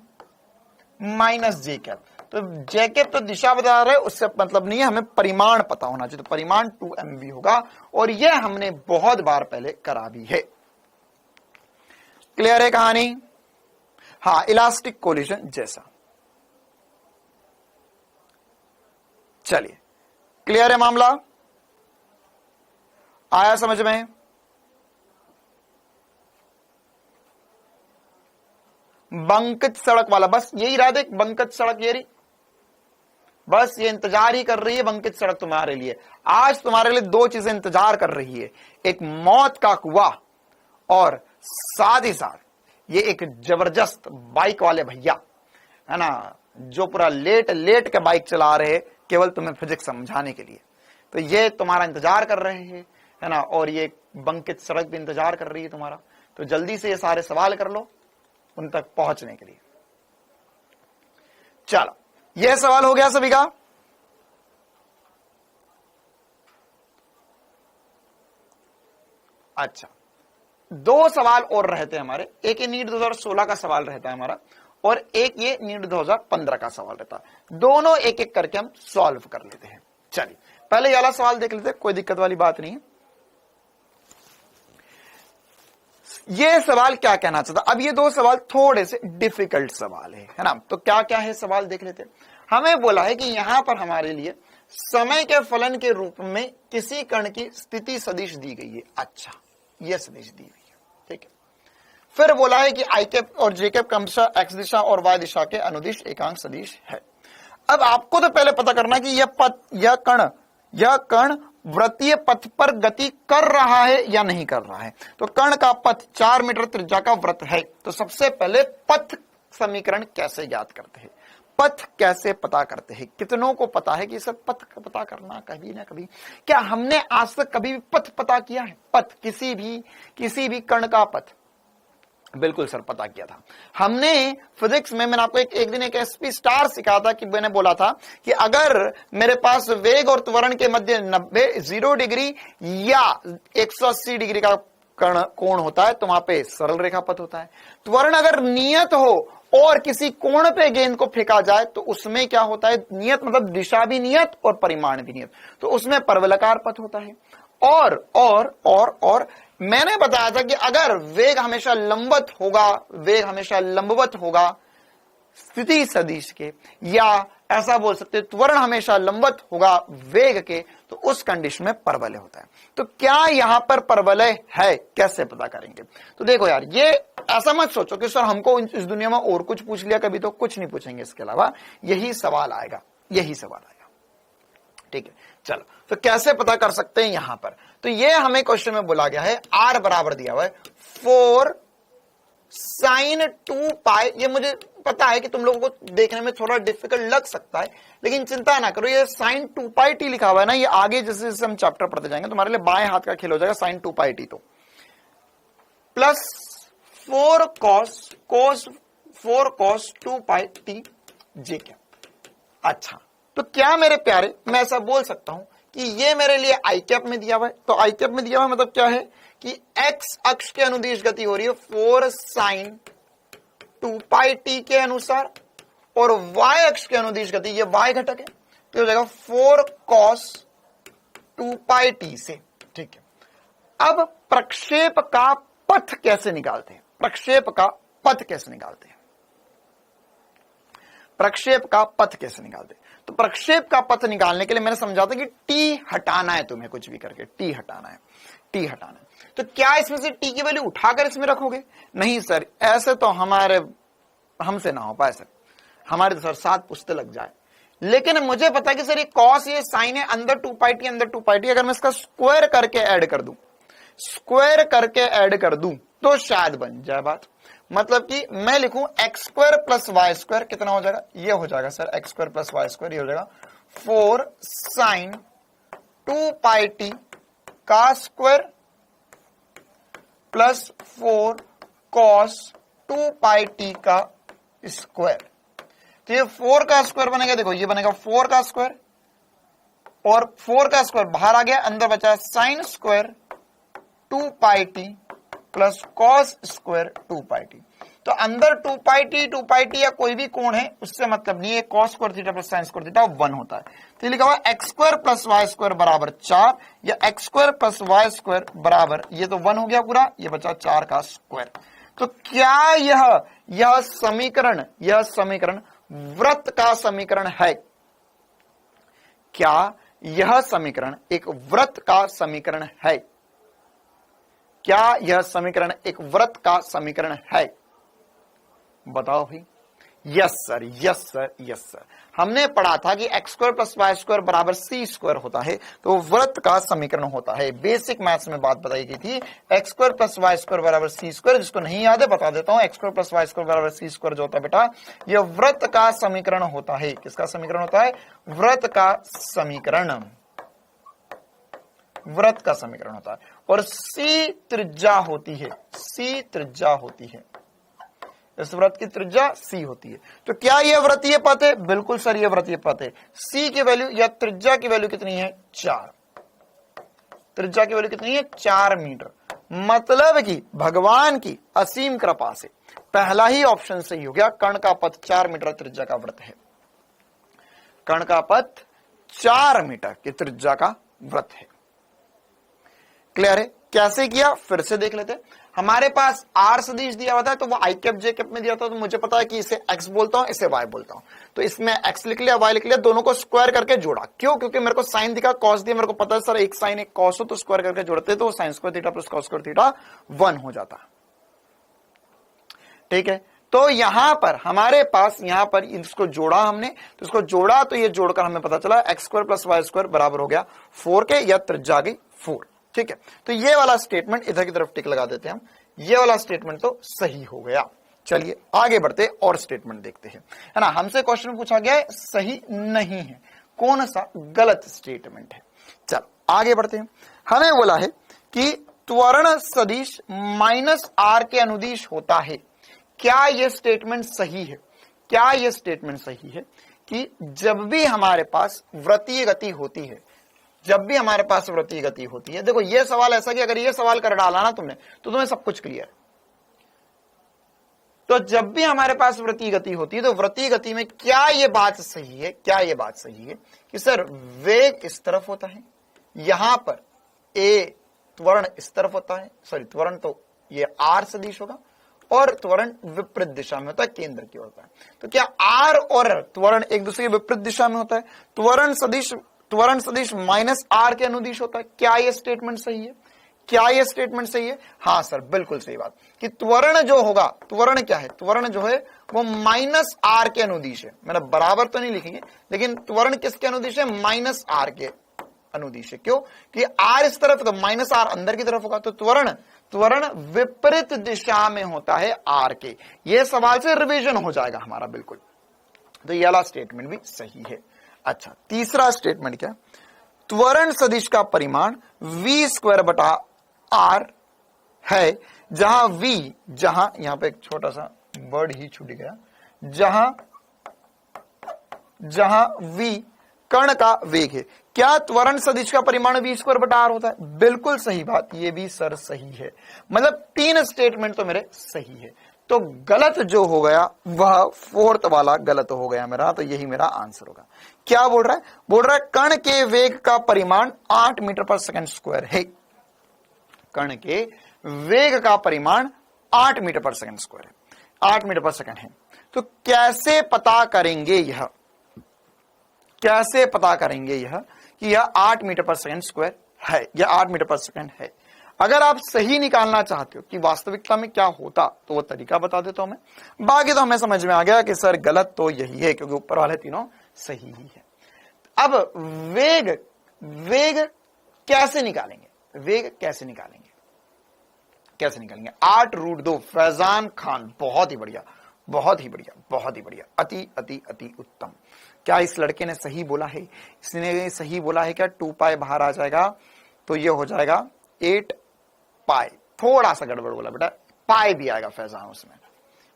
माइनस जे कैप। तो जे कैप तो दिशा बता रहा है, उससे मतलब नहीं है, हमें परिमाण पता होना चाहिए। तो परिमाण 2mv होगा और यह हमने बहुत बार पहले करा भी है। क्लियर है कहानी? हाँ, इलास्टिक कोलिजन जैसा। चलिए, क्लियर है मामला? आया समझ में? बंकित सड़क वाला, बस यही रहा, देख बंकित सड़क ये रही, बस ये इंतजार ही कर रही है बंकित सड़क तुम्हारे लिए। आज तुम्हारे लिए दो चीजें इंतजार कर रही है, एक मौत का कुआं और साथ ही साथ ये एक जबरदस्त बाइक वाले भैया, है ना, जो पूरा लेट लेट के बाइक चला रहे हैं केवल तुम्हें फिजिक्स समझाने के लिए। तो ये तुम्हारा इंतजार कर रहे हैं, है ना, और ये बंकित सड़क भी इंतजार कर रही है तुम्हारा। तो जल्दी से ये सारे सवाल कर लो उन तक पहुंचने के लिए। चलो, यह सवाल हो गया सभी का? अच्छा, दो सवाल और रहते हैं हमारे, एक ये नीट 2016 का सवाल रहता है हमारा और एक ये नीट 2015 का सवाल रहता है। दोनों एक एक करके हम सॉल्व कर लेते हैं। चलिए, पहले ये वाला सवाल देख लेते हैं, कोई दिक्कत वाली बात नहीं है। ये सवाल क्या कहना चाहता? अब ये दो सवाल थोड़े से डिफिकल्ट सवाल है ना। तो क्या क्या है सवाल देख लेते हैं। हमें बोला है कि यहां पर हमारे लिए समय के फलन के रूप में किसी कण की स्थिति सदिश दी गई है। अच्छा, यह सदिश दी हुई है, ठीक है। फिर बोला है कि आई कैप और जे कैप क्रमशः एक्स दिशा और वाई दिशा के अनुदिश एकांक सदिश है। अब आपको तो पहले पता करना कि यह कण वृत्तीय पथ पर गति कर रहा है या नहीं कर रहा है। तो कण का पथ 4 मीटर त्रिज्या का वृत्त है। तो सबसे पहले पथ समीकरण कैसे ज्ञात करते हैं, पथ कैसे पता करते हैं? कितनों को पता है कि सब पथ पता करना कभी ना कभी, क्या हमने आज तक कभी भी पथ पता किया है? पथ, किसी भी कण का पथ, बिल्कुल सर, पता किया था हमने फिजिक्स में। मैंने आपको एक दिन एक SP स्टार सिखाया था कि मैंने बोला था कि अगर मेरे पास वेग और त्वरण के मध्य 0 डिग्री या 180 डिग्री का कोण होता है तो वहां पे सरल रेखा पथ होता है। त्वरण अगर नियत हो और किसी कोण पे गेंद को फेंका जाए तो उसमें क्या होता है, नियत मतलब दिशा भी नियत और परिमाण भी नियत, तो उसमें परवलयाकार पथ होता है। और मैंने बताया था कि अगर वेग हमेशा लंबवत होगा, वेग हमेशा लंबवत होगा स्थिति सदिश के, या ऐसा बोल सकते त्वरण हमेशा लंबवत होगा वेग के, तो उस कंडीशन में परवलय होता है। तो क्या यहां पर परवलय है, कैसे पता करेंगे? तो देखो यार, ये ऐसा मत सोचो कि सर हमको इस दुनिया में और कुछ पूछ लिया, कभी तो कुछ नहीं पूछेंगे इसके अलावा, यही सवाल आएगा, यही सवाल आएगा। ठीक है, चलो तो कैसे पता कर सकते हैं यहां पर? तो ये हमें क्वेश्चन में बोला गया है, R बराबर दिया हुआ है 4 sin 2 पाई। ये मुझे पता है कि तुम लोगों को देखने में थोड़ा डिफिकल्ट लग सकता है, लेकिन चिंता ना करो, ये sin 2 पाई t लिखा हुआ है ना, ये आगे जैसे जैसे हम चैप्टर पढ़ते जाएंगे तुम्हारे लिए बाएं हाथ का खेल हो जाएगा sin 2 पाई t, तो plus 4 cos 2 pi t j cap. अच्छा, तो क्या मेरे प्यारे, मैं ऐसा बोल सकता हूं कि ये मेरे लिए आई कैप में दिया हुआ है। तो आई कैप में दिया हुआ मतलब क्या है कि एक्स अक्ष के अनुदिश गति हो रही है 4 sin 2 पाई t के अनुसार, और वाई अक्ष के अनुदिश गति, ये वाई घटक है, तो हो जाएगा 4 cos 2 पाई t से। ठीक है, अब प्रक्षेप का पथ कैसे निकालते हैं? प्रक्षेप का पथ कैसे निकालते हैं? प्रक्षेप का पथ कैसे निकालते हैं? तो प्रक्षेप का पथ निकालने के लिए मैंने समझा था कि टी हटाना है, तुम्हें कुछ भी करके टी हटाना है, टी हटाना है। तो क्या इसमें से टी की वैल्यू उठाकर इसमें रखोगे? नहीं सर, ऐसे तो हमसे ना हो पाए सर, हमारे तो सर 7 पुश्ते लग जाए। लेकिन मुझे पता है कि सर ये कॉस, ये साइन है, अंदर 2 पाई टी, अंदर 2 पाई टी, अगर मैं इसका स्क्वायर करके ऐड कर दूं, स्क्वायर करके ऐड कर दूं तो शायद बन जाए बात। मतलब कि मैं लिखूं x square plus y square, कितना हो जाएगा? ये हो जाएगा sir x square plus y square, ये हो जाएगा 4 sin 2 पाई टी का square plus 4 cos 2 pi t का स्क्वायर। तो ये 4 का स्क्वायर बनेगा, देखो ये बनेगा 4 का स्क्वायर, और 4 का स्क्वायर बाहर आ गया, अंदर बचा sine square 2 pi T plus cos square 2 pi T. तो अंदर 2 पाई टी या कोई भी कोण है उससे मतलब नहीं है, cos square theta plus sine square theta 1 होता है। तो ये लिखा हुआ x square plus y square बराबर 4, या x square plus y square बराबर, ये तो 1 हो गया पूरा, ये बचा 4 का स्क्वायर। तो क्या यह समीकरण वृत्त का समीकरण है? क्या यह समीकरण एक वृत्त का समीकरण है? क्या यह समीकरण एक वृत्त का समीकरण है? बताओ भाई। Yes sir, yes sir, yes sir. हमने पढ़ा था कि x square plus y square बराबर सी स्क्वायर होता है, तो वृत्त का समीकरण होता है। बेसिक मैथ्स में बात बताई गई थी, x square plus y square बराबर सी स्क्वायर। जिसको नहीं याद है बता देता हूं, x square plus y square बराबर सी स्क्वायर जो होता है बेटा, यह वृत्त का समीकरण होता है। किसका समीकरण होता है? वृत्त का समीकरण, वृत्त का समीकरण होता है। और सी त्रिज्या होती है, सी त्रिज्या होती है, इस वृत्त की त्रिज्या सी होती है। तो क्या यह वृत्तीय पथ है? बिल्कुल सर, यह वृत्तीय पथ है। सी की वैल्यू या त्रिज्या की वैल्यू कितनी है? 4। त्रिज्या की वैल्यू कितनी है? 4 मीटर। मतलब कि भगवान की असीम कृपा से पहला ही ऑप्शन सही हो गया। कर्ण का पथ 4 मीटर त्रिज्या का वृत्त है। कर्ण का पथ 4 मीटर की त्रिज्या का वृत्त है। क्लियर है? कैसे किया फिर से देख लेते हैं। हमारे पास आर सदिश दिया हुआ था, तो वो आई कैप जे कैप में दिया था, तो मुझे पता है कि इसे एक्स बोलता हूं, इसे वाई बोलता हूं। तो इसमें एक्स लिख लिया, वाई लिख लिया, दोनों को स्क्वायर करके जोड़ा। क्यों? क्योंकि मेरे को साइन दिखा, कॉस दिया, मेरे को पता है सर एक साइन एक कॉस हो, तो स्क्वायर करके जोड़ते तो sign square theta plus cos square theta 1 हो जाता। ठीक है, तो यहां पर हमारे पास यहां पर इसको जोड़ा हमने, तो इसको जोड़ा, तो ये जोड़कर हमें पता चला x square plus y square बराबर हो गया 4 के, या त्रिज्या गई 4। ठीक है, तो ये वाला स्टेटमेंट इधर की तरफ टिक लगा देते हैं हम, ये वाला स्टेटमेंट तो सही हो गया। चलिए आगे बढ़ते और स्टेटमेंट देखते हैं, है ना। हमसे क्वेश्चन पूछा गया है सही नहीं है, कौन सा गलत स्टेटमेंट है। चल आगे बढ़ते हैं। हमें बोला है कि त्वरण सदिश माइनस आर के अनुदिश होता है। क्या यह स्टेटमेंट सही है? क्या यह स्टेटमेंट सही है कि जब भी हमारे पास वृत्तीय गति होती है, जब भी हमारे पास वृत्तीय गति होती है, देखो यह सवाल ऐसा कि अगर यह सवाल कर डाला ना तुमने तो तुम्हें सब कुछ क्लियर। तो जब भी हमारे पास वृत्तीय गति होती है तो वृत्तीय गति में क्या यह बात सही है, क्या यह बात सही है कि सर वेग इस तरफ होता है, यहां पर ए त्वरण इस तरफ होता है, सॉरी त्वरण तो ये आर सदिश होगा, और त्वरण विपरीत दिशा में होता है, केंद्र की ओर होता है। तो क्या आर और त्वरण एक दूसरे के विपरीत दिशा में होता है? त्वरण सदिश माइनस आर के अनुदिश होता है। क्या यह स्टेटमेंट सही है? क्या यह स्टेटमेंट सही है? हाँ सर, बिल्कुल सही बात कि त्वरण जो होगा, त्वरण क्या है? त्वरण जो है वो माइनस आर के अनुदिश है। मैंने बराबर तो नहीं लिखेंगे, लेकिन त्वरण किसके अनुदिश है? माइनस आर के अनुदिश है। क्यों? कि आर इस तरफ तो माइनस आर अंदर की तरफ होगा, तो त्वरण विपरीत दिशा में होता है आर के। यह सवाल से रिवीजन हो जाएगा हमारा बिल्कुल। तो यह वाला स्टेटमेंट भी सही है। अच्छा, तीसरा स्टेटमेंट क्या? त्वरण सदिश का परिमाण v स्क्वायर बटा r है, जहां v, जहां यहां पे एक छोटा सा वर्ड ही छूट गया, जहां v कण का वेग है। क्या त्वरण सदिश का परिमाण v स्क्वायर बटा r होता है? बिल्कुल सही बात, ये भी सर सही है। मतलब 3 स्टेटमेंट तो मेरे सही है। तो गलत जो हो गया वह फोर्थ वाला गलत हो गया मेरा, तो यही मेरा आंसर होगा। क्या बोल रहा है? बोल रहा है कण के वेग का परिमाण 8 मीटर पर सेकंड स्क्वायर है। कण के वेग का परिमाण 8 मीटर पर सेकंड स्क्वायर है, 8 मीटर पर सेकंड है। तो कैसे पता करेंगे यह, कैसे पता करेंगे यह कि यह 8 मीटर पर सेकंड स्क्वायर है, यह 8 मीटर पर सेकंड है? अगर आप सही निकालना चाहते हो कि वास्तविकता में क्या होता, तो वो तरीका बता देता हूं मैं। बाकी तो हमें समझ में आ गया कि सर गलत तो यही है, क्योंकि ऊपर वाले तीनों सही ही है। अब वेग कैसे निकालेंगे? वेग कैसे निकालेंगे? कैसे निकालेंगे? 8√2। फैजान खान, बहुत ही बढ़िया, बहुत ही बढ़िया, बहुत ही बढ़िया, अति अति अति उत्तम। क्या इस लड़के ने सही बोला है? इसने सही बोला है क्या? 2 पाई बाहर आ जाएगा तो ये हो जाएगा 8 पाई। थोड़ा सा गड़बड़ बोला बेटा, पाई भी आएगा फैजान उसमें,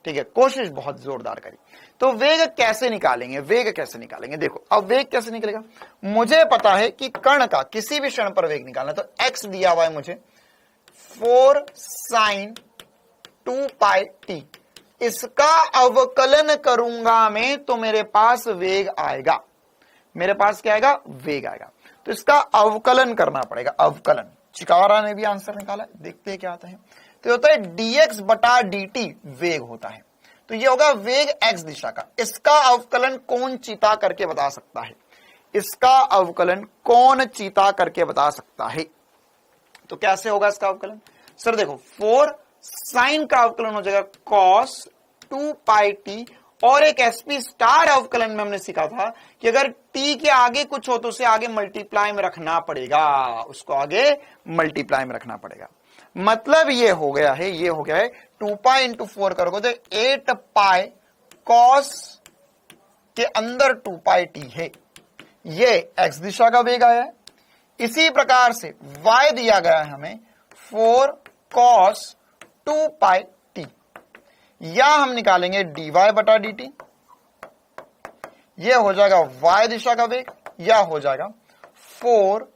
ठीक है। कोशिश बहुत जोरदार करी। तो वेग कैसे निकालेंगे? वेग कैसे निकालेंगे? देखो अब वेग कैसे निकलेगा। मुझे पता है कि कण का किसी भी क्षण पर वेग निकालना, तो x दिया हुआ है मुझे 4 sin 2 पाई t। इसका अवकलन करूंगा मैं तो मेरे पास वेग आएगा। मेरे पास क्या आएगा? वेग आएगा। तो इसका अवकलन करना पड़ेगा, अवकलन। चिकारा ने भी आंसर निकाला, देखते हैं क्या आता है। तो होता है dx बटा dt वेग होता है। तो ये होगा वेग x दिशा का। इसका अवकलन कौन चीता करके बता सकता है? इसका अवकलन कौन चीता करके बता सकता है? तो कैसे होगा इसका अवकलन? सर देखो 4 साइन का अवकलन हो जाएगा cos 2 पाई t, और एक एसपी स्टार अवकलन में हमने सीखा था कि अगर t के आगे कुछ हो तो उसे आगे मल्टीप्लाई में रखना पड़ेगा, उसको आगे मल्टीप्लाई में रखना पड़ेगा। मतलब ये हो गया है, ये हो गया है 2 पाई इंटू 4 करोगे तो 8 पाई cos के अंदर 2 पाई t है। ये x दिशा का वेग आया है। इसी प्रकार से y दिया गया है हमें 4 cos 2 पाई t, या हम निकालेंगे dy बटा dt। यह हो जाएगा y दिशा का वेग, या हो जाएगा 4,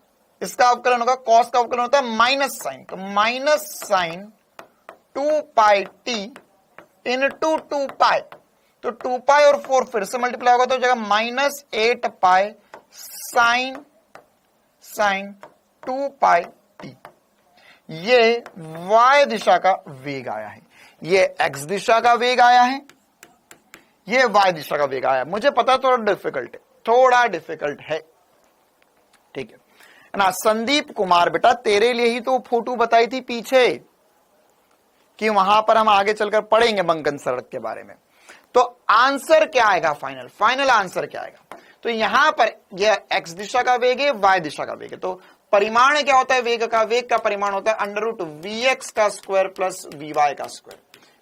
इसका अवकलन होगा, cos का अवकलन होता है माइनस साइन, तो minus sign 2 pi t into 2 पाई। तो 2 पाई और 4 फिर से मल्टीप्लाई होगा तो हो जाएगा minus 8 pi sine 2 pi t। ये y दिशा का वेग आया है, ये x दिशा का वेग आया है, ये y दिशा का वेग आया है। मुझे पता थोड़ा डिफिकल्ट है, थोड़ा डिफिकल्ट है, ठीक है ना। संदीप कुमार बेटा तेरे लिए ही तो फोटो बताई थी पीछे कि वहां पर हम आगे चलकर पढ़ेंगे बंकन सड़क के बारे में। तो आंसर क्या आएगा? फाइनल आंसर क्या आएगा? तो यहां पर यह x दिशा का वेग है, y दिशा का वेग है। तो परिमाण क्या होता है वेग का? वेग का परिमाण होता है √vx का स्क्वायर प्लस vy का स्क्वायर,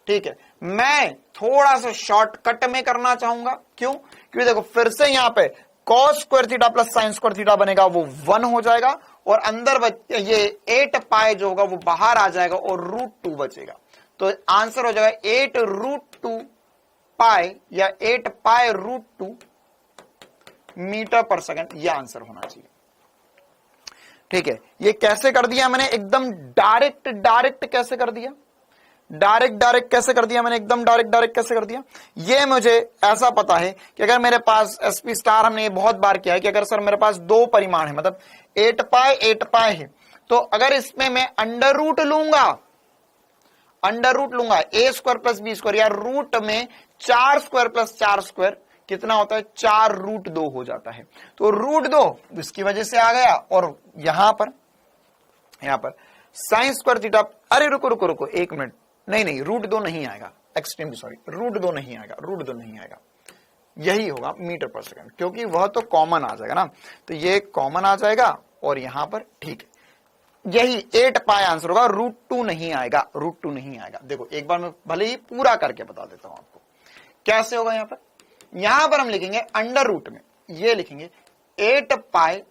ठीक है। मैं थोड़ा सा शॉर्टकट में करना चाहूंगा, क्यों? क्योंकि देखो फिर से यहां पे cos square theta plus sine square theta बनेगा, वो 1 हो जाएगा, और अंदर ये 8 पाई जो होगा वो बाहर आ जाएगा और √2 बचेगा। तो आंसर हो जाएगा 8√2 पाई या 8 पाई √2 मीटर पर सेकंड, यह आंसर होना चाहिए। ठीक है, ये कैसे कर दिया मैंने, एकदम डायरेक्ट कैसे कर दिया, डायरेक्ट कैसे कर दिया मैंने, एकदम डायरेक्ट कैसे कर दिया। ये मुझे ऐसा पता है कि अगर मेरे पास SP स्टार, हमने ये बहुत बार किया है कि अगर सर मेरे पास 2 परिमाण है, मतलब 8 पाई है, तो अगर इसमें मैं अंडर रूट लूंगा a² + b² या रूट में 4² + 4² कितना होता है, 4√2 हो जाता है। तो √2 इसकी वजह से आ गया, और यहां पर sin² थीटा, अरे रुको 1 मिनट, नहीं √2 नहीं आएगा, एक्सट्रीमली सॉरी, √2 नहीं आएगा, यही होगा मीटर पर सेकंड, क्योंकि वह तो कॉमन आ जाएगा ना, तो ये कॉमन आ जाएगा और यहां पर ठीक है, यही 8 पाई आंसर होगा, √2 नहीं आएगा, देखो एक बार मैं भले ही पूरा करके बता देता हूं आपको कैसे होगा। यहां पर हम लिखेंगे अंडर रूट में, ये लिखेंगे 8 पाई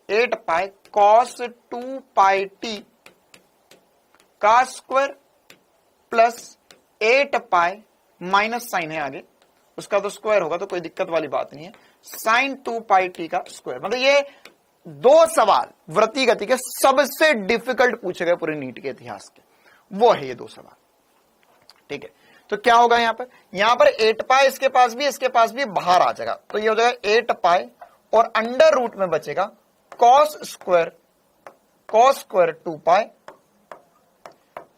cos 2 पाई t का square plus 8 pi minus sine है आगे, उसका तो स्क्वायर होगा तो कोई दिक्कत वाली बात नहीं है, sin 2 पाई t का स्क्वायर। मतलब ये 2 सवाल वृत्तीय गति के सबसे डिफिकल्ट पूछे गए पूरे नीट के इतिहास के, वो है ये 2 सवाल। ठीक है, तो क्या होगा यहां पर 8 पाई इसके पास भी बाहर आ जाएगा, तो ये हो जाएगा 8 पाई और अंडर रूट में बचेगा cos square 2 pi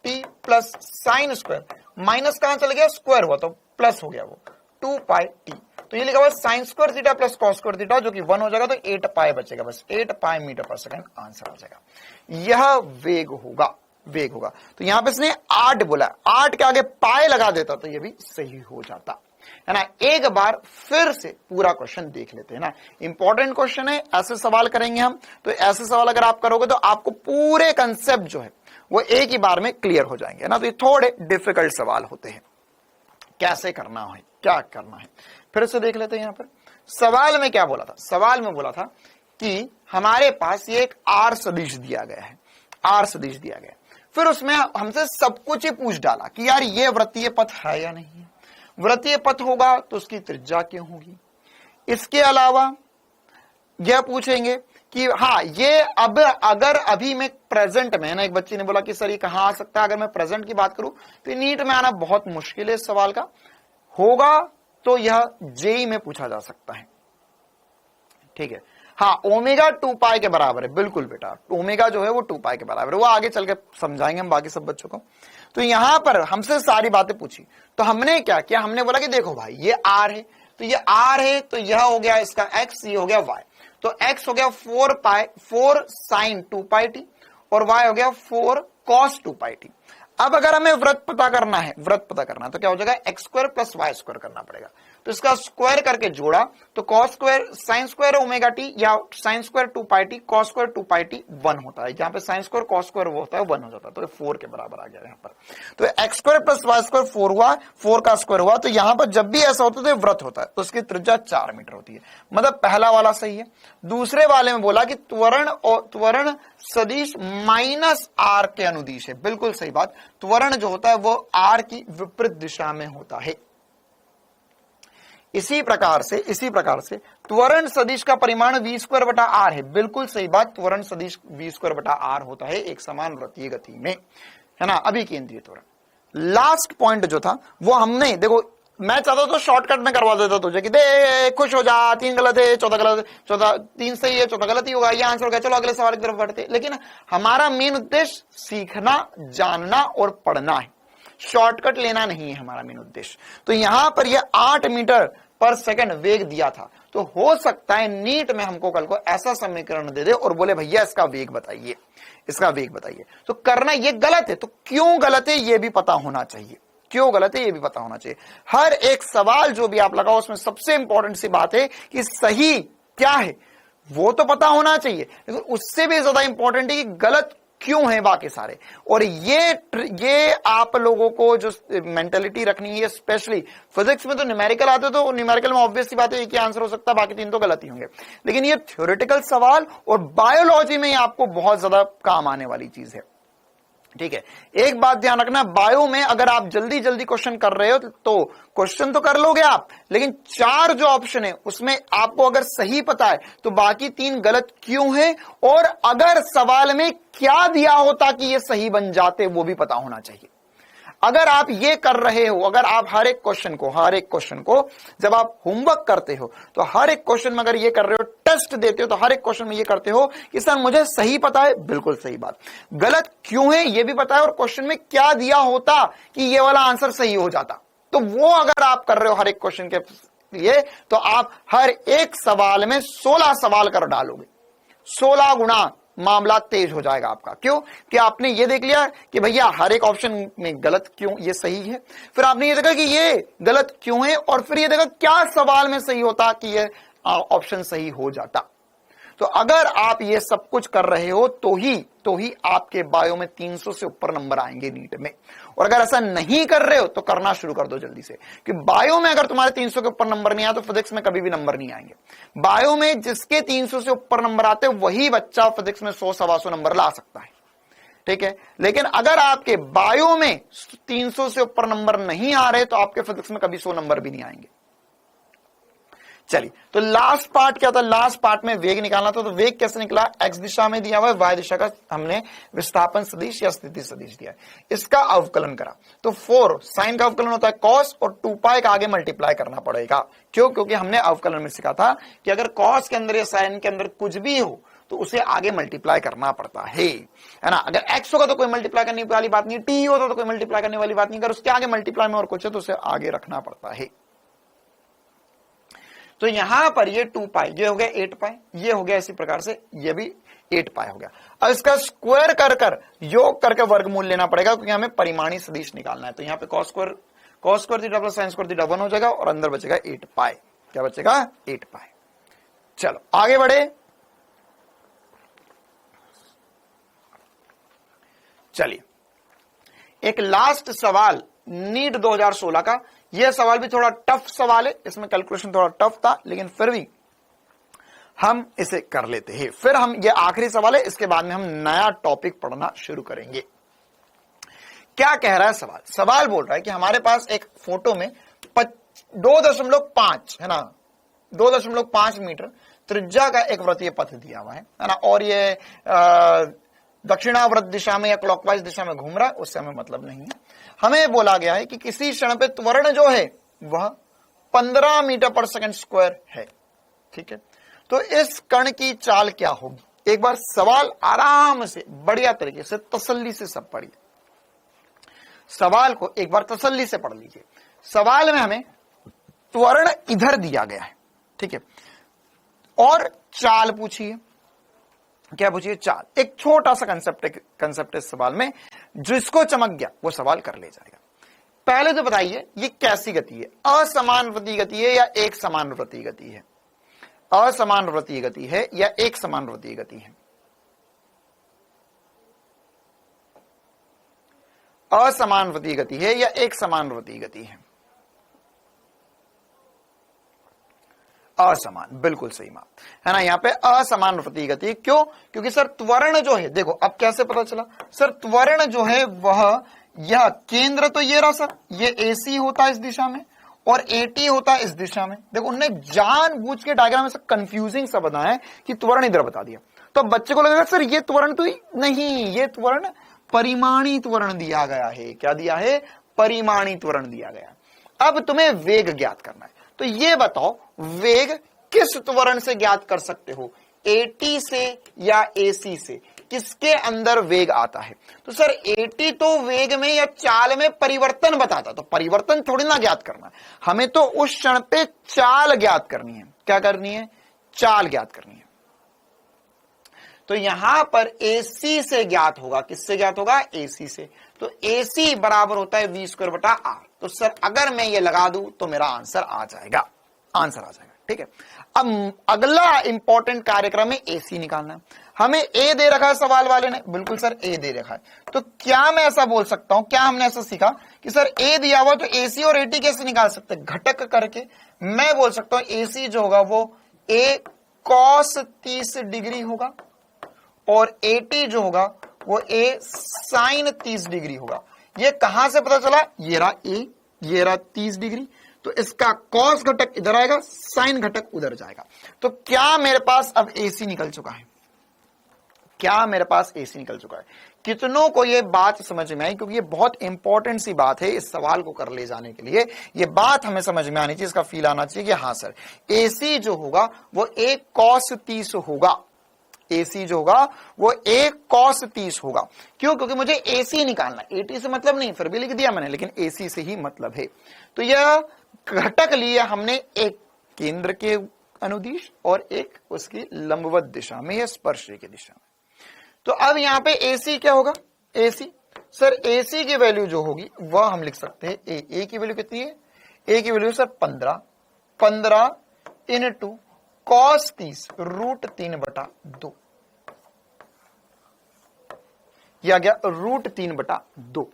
t plus sine square, minus कहां चल गया, स्क्वायर हुआ तो प्लस हो गया वो 2 पाई t, तो ये लिखा हुआ sin² theta plus cos² theta जो कि 1 हो जाएगा, तो 8 पाई बचेगा, बस 8 पाई मीटर पर सेकंड आंसर आ जाएगा। यह वेग होगा। तो यहां पे इसने 8 बोला, 8 के आगे पाई लगा देता तो ये भी सही हो जाता है ना। एक बार फिर से पूरा क्वेश्चन देख लेते हैं ना, इंपॉर्टेंट क्वेश्चन है, ऐसे सवाल करेंगे हम, तो ऐसे सवाल अगर आप करोगे तो आपको पूरे कंसेप्ट जो है वो एक ही बार में क्लियर हो जाएंगे ना। तो ये थोड़े डिफिकल्ट सवाल होते हैं, कैसे करना है, क्या करना है, फिर से देख लेते हैं। यहां पर सवाल में क्या बोला था, सवाल में बोला था कि हमारे पास ये एक आर सदिश दिया गया है, फिर उसमें हमसे सब कुछ ही पूछ डाला कि यार ये वृत्तीय पथ है या नहीं है, वृत्तीय पथ होगा तो उसकी त्रिज्या क्यों होगी। इसके अलावा यह पूछेंगे कि हाँ ये अब अगर अभी मैं प्रेजेंट में, ना एक बच्ची ने बोला कि सर ये कहां आ सकता है, अगर मैं प्रेजेंट की बात करूं तो नीट में आना बहुत मुश्किल है इस सवाल का, होगा तो यह जेई में पूछा जा सकता है। ठीक है, हाँ ओमेगा 2 पाई के बराबर है, बिल्कुल बेटा, ओमेगा जो है वो 2 पाई के बराबर है, वो आगे चल के समझाएंगे हम बाकी सब बच्चों को। तो यहां पर हमसे सारी बातें पूछी, तो हमने क्या किया, हमने बोला कि देखो भाई ये आर है, तो ये आर है, तो यह हो गया इसका एक्स, ये हो गया वाई, तो एक्स हो गया 4 साइन 2 पाई टी और वाई हो गया 4 कॉस 2 पाई टी। अब अगर हमें वृत्त पता करना है तो क्या हो जाएगा, x² प्लस y² करना पड़ेगा, तो इसका स्क्वायर करके जोड़ा तो cos square sine square omega T या sine square 2 pi T cos square 2 pi T 1 होता है, जहां पे साइन स्क्वायर cos स्क्वायर वो होता है 1 हो जाता है, तो 4 के बराबर आ गया यहाँ पर। तो x² प्लस y² 4 हुआ, 4 का स्क्वायर हुआ, तो यहां पर जब भी ऐसा होता है तो वृत्त होता है, तो उसकी त्रिज्या 4 मीटर होती है, मतलब पहला वाला सही है। दूसरे वाले में बोला कि त्वरण सदिश माइनस आर के अनुदिश है, बिल्कुल सही बात, त्वरण जो होता है वो आर की विपरीत दिशा में होता है। इसी प्रकार से त्वरण सदिश का परिमाण v² बटा आर है, बिल्कुल सही बात, त्वरण सदिश v² बटा आर होता है एक समान वृत्तीय गति में, है ना, अभी केंद्रीय त्वरण। लास्ट पॉइंट जो था वो हमने, देखो मैं चाहता तो शॉर्टकट में करवा देता तुझे कि दे खुश हो जा, 3 गलत है, चौथा गलत, 3 सही है, चौथा गलत ही होगा, ये आंसर हो गया, चलो अगले सवाल की तरफ बढ़ते। लेकिन हमारा मेन उद्देश्य सीखना, जानना और पढ़ना है, शॉर्टकट लेना नहीं है हमारा मेन उद्देश्य। तो यहां पर यह 8 मीटर पर सेकंड वेग दिया था, तो हो सकता है नीट में हमको कल को ऐसा समीकरण दे दे और बोले भैया इसका वेग बताइए, तो करना ये गलत है, तो क्यों गलत है ये भी पता होना चाहिए, हर एक सवाल जो भी आप लगाओ उसमें सबसे इंपॉर्टेंट सी बात है कि सही क्या है वो तो पता होना चाहिए, लेकिन उससे भी ज्यादा इंपॉर्टेंट है कि गलत क्यों है बाकी सारे। और ये आप लोगों को जो मेंटेलिटी रखनी है, स्पेशली फिजिक्स में तो न्यूमेरिकल आते तो न्यूमेरिकल में ऑब्वियस सी बात है कि आंसर हो सकता है, बाकी तीन तो गलत ही होंगे, लेकिन ये थ्योरेटिकल सवाल और बायोलॉजी में आपको बहुत ज्यादा काम आने वाली चीज है। ठीक है, एक बात ध्यान रखना, बायो में अगर आप जल्दी जल्दी क्वेश्चन कर रहे हो तो क्वेश्चन तो कर लोगे आप, लेकिन 4 जो ऑप्शन है उसमें आपको अगर सही पता है तो बाकी 3 गलत क्यों है, और अगर सवाल में क्या दिया होता कि ये सही बन जाते वो भी पता होना चाहिए। अगर आप ये कर रहे हो, अगर आप हर एक क्वेश्चन को जब आप होमवर्क करते हो तो हर एक क्वेश्चन में अगर ये कर रहे हो, टेस्ट देते हो तो हर एक क्वेश्चन में ये करते हो कि सर मुझे सही पता है, बिल्कुल सही बात, गलत क्यों है ये भी पता है, और क्वेश्चन में क्या दिया होता कि ये वाला आंसर सही हो जाता, तो वो अगर आप कर रहे हो हर एक क्वेश्चन के लिए तो आप हर एक सवाल में 16 सवाल कर डालोगे, 16 गुना मामला तेज हो जाएगा आपका। क्यों? कि आपने ये देख लिया कि भैया हर एक ऑप्शन में गलत क्यों, ये सही है, फिर आपने ये देखा कि ये गलत क्यों है, और फिर ये देखा क्या सवाल में सही होता कि ये ऑप्शन सही हो जाता। तो अगर आप ये सब कुछ कर रहे हो तो ही आपके बायो में 300 से ऊपर नंबर आएंगे नीट में। और अगर ऐसा नहीं कर रहे हो तो करना शुरू कर दो जल्दी से, कि बायो में अगर तुम्हारे 300 के ऊपर नंबर नहीं आया तो फिजिक्स में कभी भी नंबर नहीं आएंगे। बायो में जिसके 300 से ऊपर नंबर आते वही बच्चा फिजिक्स में 100-125 नंबर ला सकता है। ठीक है, लेकिन अगर आपके बायो में 300 से ऊपर नंबर नहीं आ रहे तो आपके फिजिक्स में कभी 100 नंबर भी नहीं आएंगे। चलिए, तो लास्ट पार्ट क्या था, लास्ट पार्ट में वेग निकालना था। तो वेग कैसे निकला, एक्स दिशा में दिया हुआ है, वाई दिशा का हमने विस्थापन सदिश या स्थिति सदिश दिया है, इसका अवकलन करा। तो 4 साइन का अवकलन होता है कॉस, और 2 पाई का आगे मल्टीप्लाई करना पड़ेगा। क्यों? क्योंकि हमने अवकलन में सीखा था कि अगर कॉस के अंदर या साइन के अंदर कुछ भी हो तो उसे आगे मल्टीप्लाई करना पड़ता है ना। अगर एक्स होगा तो कोई मल्टीप्लाई करने वाली बात नहीं, टी होता तो कोई मल्टीप्लाई करने वाली बात नहीं, अगर उसके आगे मल्टीप्लाई में और कुछ है तो उसे आगे रखना पड़ता है। तो यहां पर ये 2 पाई, ये हो गया 8 पाई, ये हो गया इसी प्रकार से ये भी 8 पाई हो गया। अब इसका स्क्वायर कर योग करके वर्गमूल लेना पड़ेगा, क्योंकि हमें परिमाणी सदिश निकालना है। तो यहाँ पे cos square theta plus sine square theta 1 हो जाएगा, और अंदर बचेगा 8 पाई। क्या बचेगा? 8 पाई। चलो आगे बढ़े। चलिए, एक लास्ट सवाल नीट 2016 का। यह सवाल भी थोड़ा टफ सवाल है, इसमें कैलकुलेशन थोड़ा टफ था, लेकिन फिर भी हम इसे कर लेते हैं। फिर हम, ये आखिरी सवाल है, इसके बाद में हम नया टॉपिक पढ़ना शुरू करेंगे। क्या कह रहा है सवाल? सवाल बोल रहा है कि हमारे पास एक फोटो में 2.5 है ना, 2.5 मीटर त्रिज्या का एक वृत्तीय पथ दिया हुआ है ना, और ये दक्षिणावर्त दिशा में या क्लॉकवाइज दिशा में घूम रहा है, उससे हमें मतलब नहीं है। हमें बोला गया है कि किसी क्षण पे त्वरण जो है वह 15 मीटर पर सेकंड स्क्वायर है। ठीक है, तो इस कण की चाल क्या होगी? एक बार सवाल आराम से बढ़िया तरीके से तसल्ली से सब पढ़िए, सवाल को एक बार तसल्ली से पढ़ लीजिए। सवाल में हमें त्वरण इधर दिया गया है, ठीक है, और चाल पूछिए। क्या पूछिए? चाल। एक छोटा सा कंसेप्ट इस सवाल में, जिसको चमक गया वो सवाल कर ले जाएगा। पहले तो बताइए ये कैसी गति है, असमानुवृत्तीय गति है या एक समानुवृत्तीय गति है? असमानुवृत्तीय गति है या एक समानुवृत्तीय गति है? असमानुवृत्तीय गति है या एक समानुवृत्तीय गति है? असमान, बिल्कुल सही बात है ना। यहाँ पे असमानुवृत्तीय गति। क्यों? क्योंकि सर त्वरण जो है, देखो अब कैसे पता चला सर, त्वरण जो है वह, यह केंद्र तो ये रहा सर, ये AC होता है इस दिशा में और AT होता है इस दिशा में। देखो उन्होंने जानबूझ के डायग्राम में कंफ्यूजिंग सा बनाया है कि त्वरण इधर बता दिया, तो बच्चे को लगेगा सर ये त्वरण तो नहीं, ये त्वरण परिमाणी त्वरण दिया गया है। क्या दिया है? परिमाणी त्वरण दिया गया। अब तुम्हें वेग ज्ञात करना है, तो ये बताओ वेग किस त्वरण से ज्ञात कर सकते हो, AT से या AC से? किसके अंदर वेग आता है? तो सर AT तो वेग में या चाल में परिवर्तन बताता, तो परिवर्तन थोड़ी ना ज्ञात करना, हमें तो उस क्षण पे चाल ज्ञात करनी है। क्या करनी है? चाल ज्ञात करनी है। तो यहां पर AC से ज्ञात होगा। किससे ज्ञात होगा? AC से। तो AC बराबर होता है V² बटा R। तो सर अगर मैं ये लगा दूं तो मेरा आंसर आ जाएगा, ठीक है। अब अगला इंपॉर्टेंट कार्यक्रम है एसी निकालना है। हमें ए दे रखा है सवाल वाले ने, बिल्कुल सर ए दे रखा है, तो क्या मैं ऐसा बोल सकता हूं, क्या हमने ऐसा सीखा कि सर ए दिया हुआ तो एसी और एटी कैसे निकाल सकते हैं, घटक करके मैं बोल सकता हूं एसी जो होगा वो ए कॉस 30 डिग्री होगा और एटी जो होगा वो ए साइन 30 डिग्री होगा। ये कहां से पता चला, ये रहा ए, ये रहा 30 डिग्री, तो इसका कॉस घटक इधर आएगा, साइन घटक उधर जाएगा। तो क्या मेरे पास अब एसी निकल चुका है, क्या मेरे पास एसी निकल चुका है? कितनों को ये बात समझ में आई, क्योंकि ये बहुत इंपॉर्टेंट सी बात है इस सवाल को कर ले जाने के लिए, ये बात हमें समझ में आनी चाहिए, इसका फील आना चाहिए कि हाँ सर एसी जो होगा वो एक कॉस 30 होगा, एसी जो होगा वो एक कॉस 30 होगा। क्यों? क्योंकि मुझे एसी निकालना है, एटी से मतलब नहीं, फिर भी लिख दिया मैंने, लेकिन एसी से ही मतलब है। तो यह घटक लिए हमने एक केंद्र के अनुदिश और एक उसकी लंबवत दिशा में या स्पर्श की दिशा में। तो अब यहां पे एसी क्या होगा, एसी सर एसी की वैल्यू जो होगी वह हम लिख सकते हैं ए की वैल्यू कितनी है, ए की वैल्यू सर 15 इनटू कॉस 30 √3/2, यह आ गया √3/2।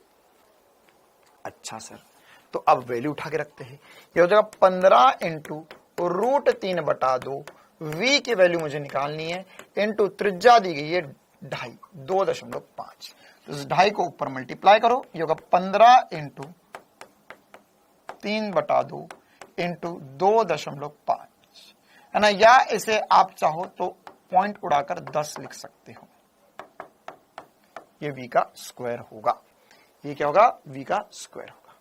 अच्छा सर, तो अब वैल्यू उठा के रखते हैं, ये हो जाएगा 15 इंटू √3/2, v की वैल्यू मुझे निकालनी है, इंटू त्रिज्या दी गई है 2.5, तो इस 2.5 को ऊपर मल्टीप्लाई करो, ये होगा 15 इंटू 3/2 इंटू 2.5, है ना, या इसे आप चाहो तो पॉइंट उड़ाकर 10 लिख सकते हो, ये v का स्क्वायर होगा, ये क्या होगा, v का स्क्वायर होगा।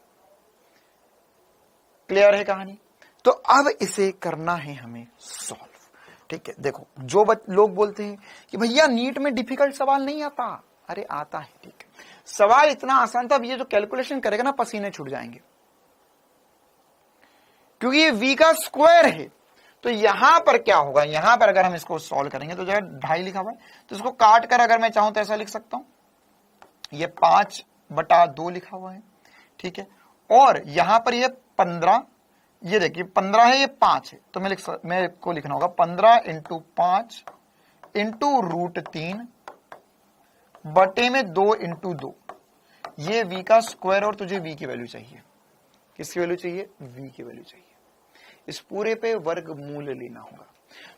क्लियर है कहानी? तो अब इसे करना है हमें सॉल्व, ठीक है। देखो जो लोग बोलते हैं कि भैया नीट में डिफिकल्ट सवाल नहीं आता, अरे आता है, ठीक है, सवाल इतना आसान था, अब ये जो कैलकुलेशन करेगा ना पसीने छूट जाएंगे, क्योंकि ये v का स्क्वायर है। तो यहां पर क्या होगा, यहां पर अगर हम इसको सॉल्व करेंगे तो जगह 2.5 लिखा हुआ है, तो इसको काट कर अगर मैं चाहूं तो ऐसा लिख सकता हूं, ये 5/2 लिखा हुआ है, ठीक है, और यहां पर ये 15, ये देखिए 15 है, ये 5 है, तो मैं को लिखना होगा 15 इंटू 5 इंटू √3 बटे में 2 इंटू 2, ये v का स्क्वायर, और तुझे v की वैल्यू चाहिए, किसकी वैल्यू चाहिए, v की वैल्यू चाहिए, इस पूरे पे वर्गमूल लेना होगा।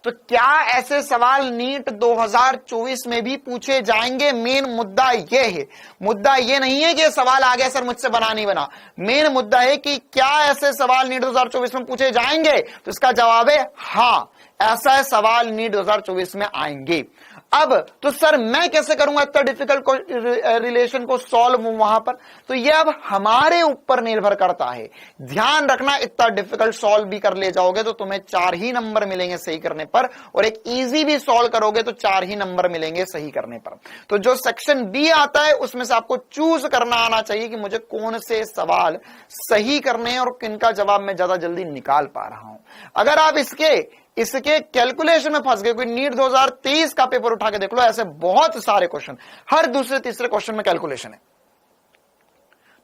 तो क्या ऐसे सवाल नीट 2024 में भी पूछे जाएंगे? मेन मुद्दा ये है, मुद्दा ये नहीं है कि सवाल आ गया सर मुझसे बना नहीं बना, मेन मुद्दा है कि क्या ऐसे सवाल नीट 2024 में पूछे जाएंगे? तो इसका जवाब है हाँ, ऐसा सवाल नीट 2024 में आएंगे। अब तो सर मैं कैसे करूंगा इतना डिफिकल्ट रिलेशन को सॉल्व वहां पर? तो ये अब हमारे ऊपर निर्भर करता है। ध्यान रखना, इतना डिफिकल्ट सॉल्व भी कर ले जाओगे तो तुम्हें 4 ही नंबर मिलेंगे सही करने पर, और एक इजी भी सॉल्व करोगे तो 4 ही नंबर मिलेंगे सही करने पर। तो जो सेक्शन बी आता है उसमें से आपको चूज करना आना चाहिए कि मुझे कौन से सवाल सही करने हैं और किनका जवाब मैं ज्यादा जल्दी निकाल पा रहा हूं। अगर आप इसके कैलकुलेशन में फंस गए, कोई नीट 2023 का पेपर उठा के देख लो, ऐसे बहुत सारे क्वेश्चन, हर दूसरे तीसरे क्वेश्चन में कैलकुलेशन है,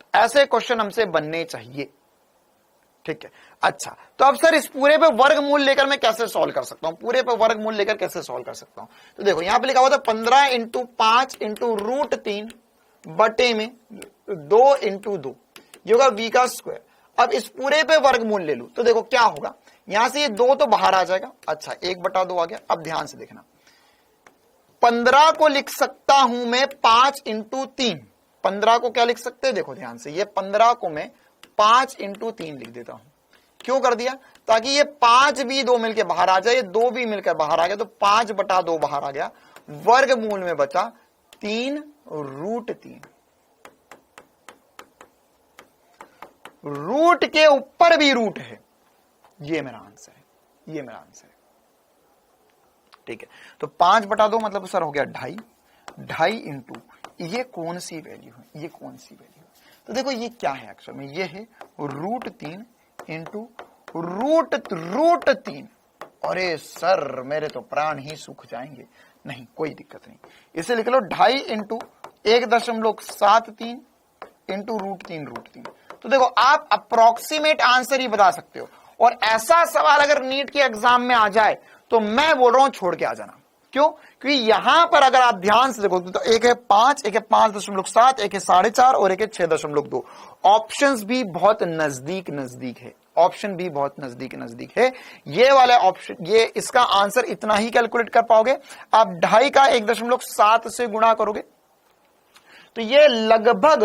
तो ऐसे क्वेश्चन हमसे बनने चाहिए, ठीक है। अच्छा, तो अब सर इस पूरे पे वर्गमूल लेकर मैं कैसे सॉल्व कर सकता हूं, पूरे पे वर्गमूल लेकर कैसे सॉल्व कर सकता हूं? तो देखो यहां पे लिखा हुआ था 15 इंटू 5 इंटू √3 बटे में 2 इंटू 2, ये होगा v का स्क्वायर। अब इस पूरे पे वर्गमूल ले लूं तो देखो क्या होगा, यहां से ये 2 तो बाहर आ जाएगा, अच्छा 1/2 आ गया। अब ध्यान से देखना, 15 को लिख सकता हूं मैं 5 इंटू 3, 15 को क्या लिख सकते हैं, देखो ध्यान से, ये 15 को मैं 5 इंटू 3 लिख देता हूं। क्यों कर दिया? ताकि ये 5 भी 2 मिलकर बाहर आ जाए, ये 2 भी मिलकर बाहर आ गया, तो 5/2 बाहर आ गया, वर्गमूल में बचा 3√3, रूट के ऊपर भी रूट है, ये मेरा आंसर है, ये मेरा आंसर है, ठीक है। तो 5/2 मतलब सर हो गया 2.5 इंटू ये कौन सी वैल्यू है, ये कौन सी वैल्यू है? तो देखो ये क्या है एक्चुअल में, ये है √3 इंटू √3। अरे सर मेरे तो प्राण ही सूख जाएंगे, नहीं कोई दिक्कत नहीं, इसे लिख लो 2.5 इंटू 1.73 इंटू √3। तो देखो आप अप्रोक्सीमेट आंसर ही बता सकते हो, और ऐसा सवाल अगर नीट के एग्जाम में आ जाए तो मैं बोल रहा हूं छोड़ के आ जाना। क्यों? क्योंकि यहां पर अगर आप ध्यान से देखो तो एक है 5, एक है 5.7, एक है 4.5 और एक है 6.2। ऑप्शंस भी बहुत नजदीक नजदीक है, ऑप्शन भी बहुत नजदीक नजदीक है। ये वाले ऑप्शन, ये इसका आंसर इतना ही कैलकुलेट कर पाओगे। आप 2.5 का 1.7 से गुणा करोगे तो ये लगभग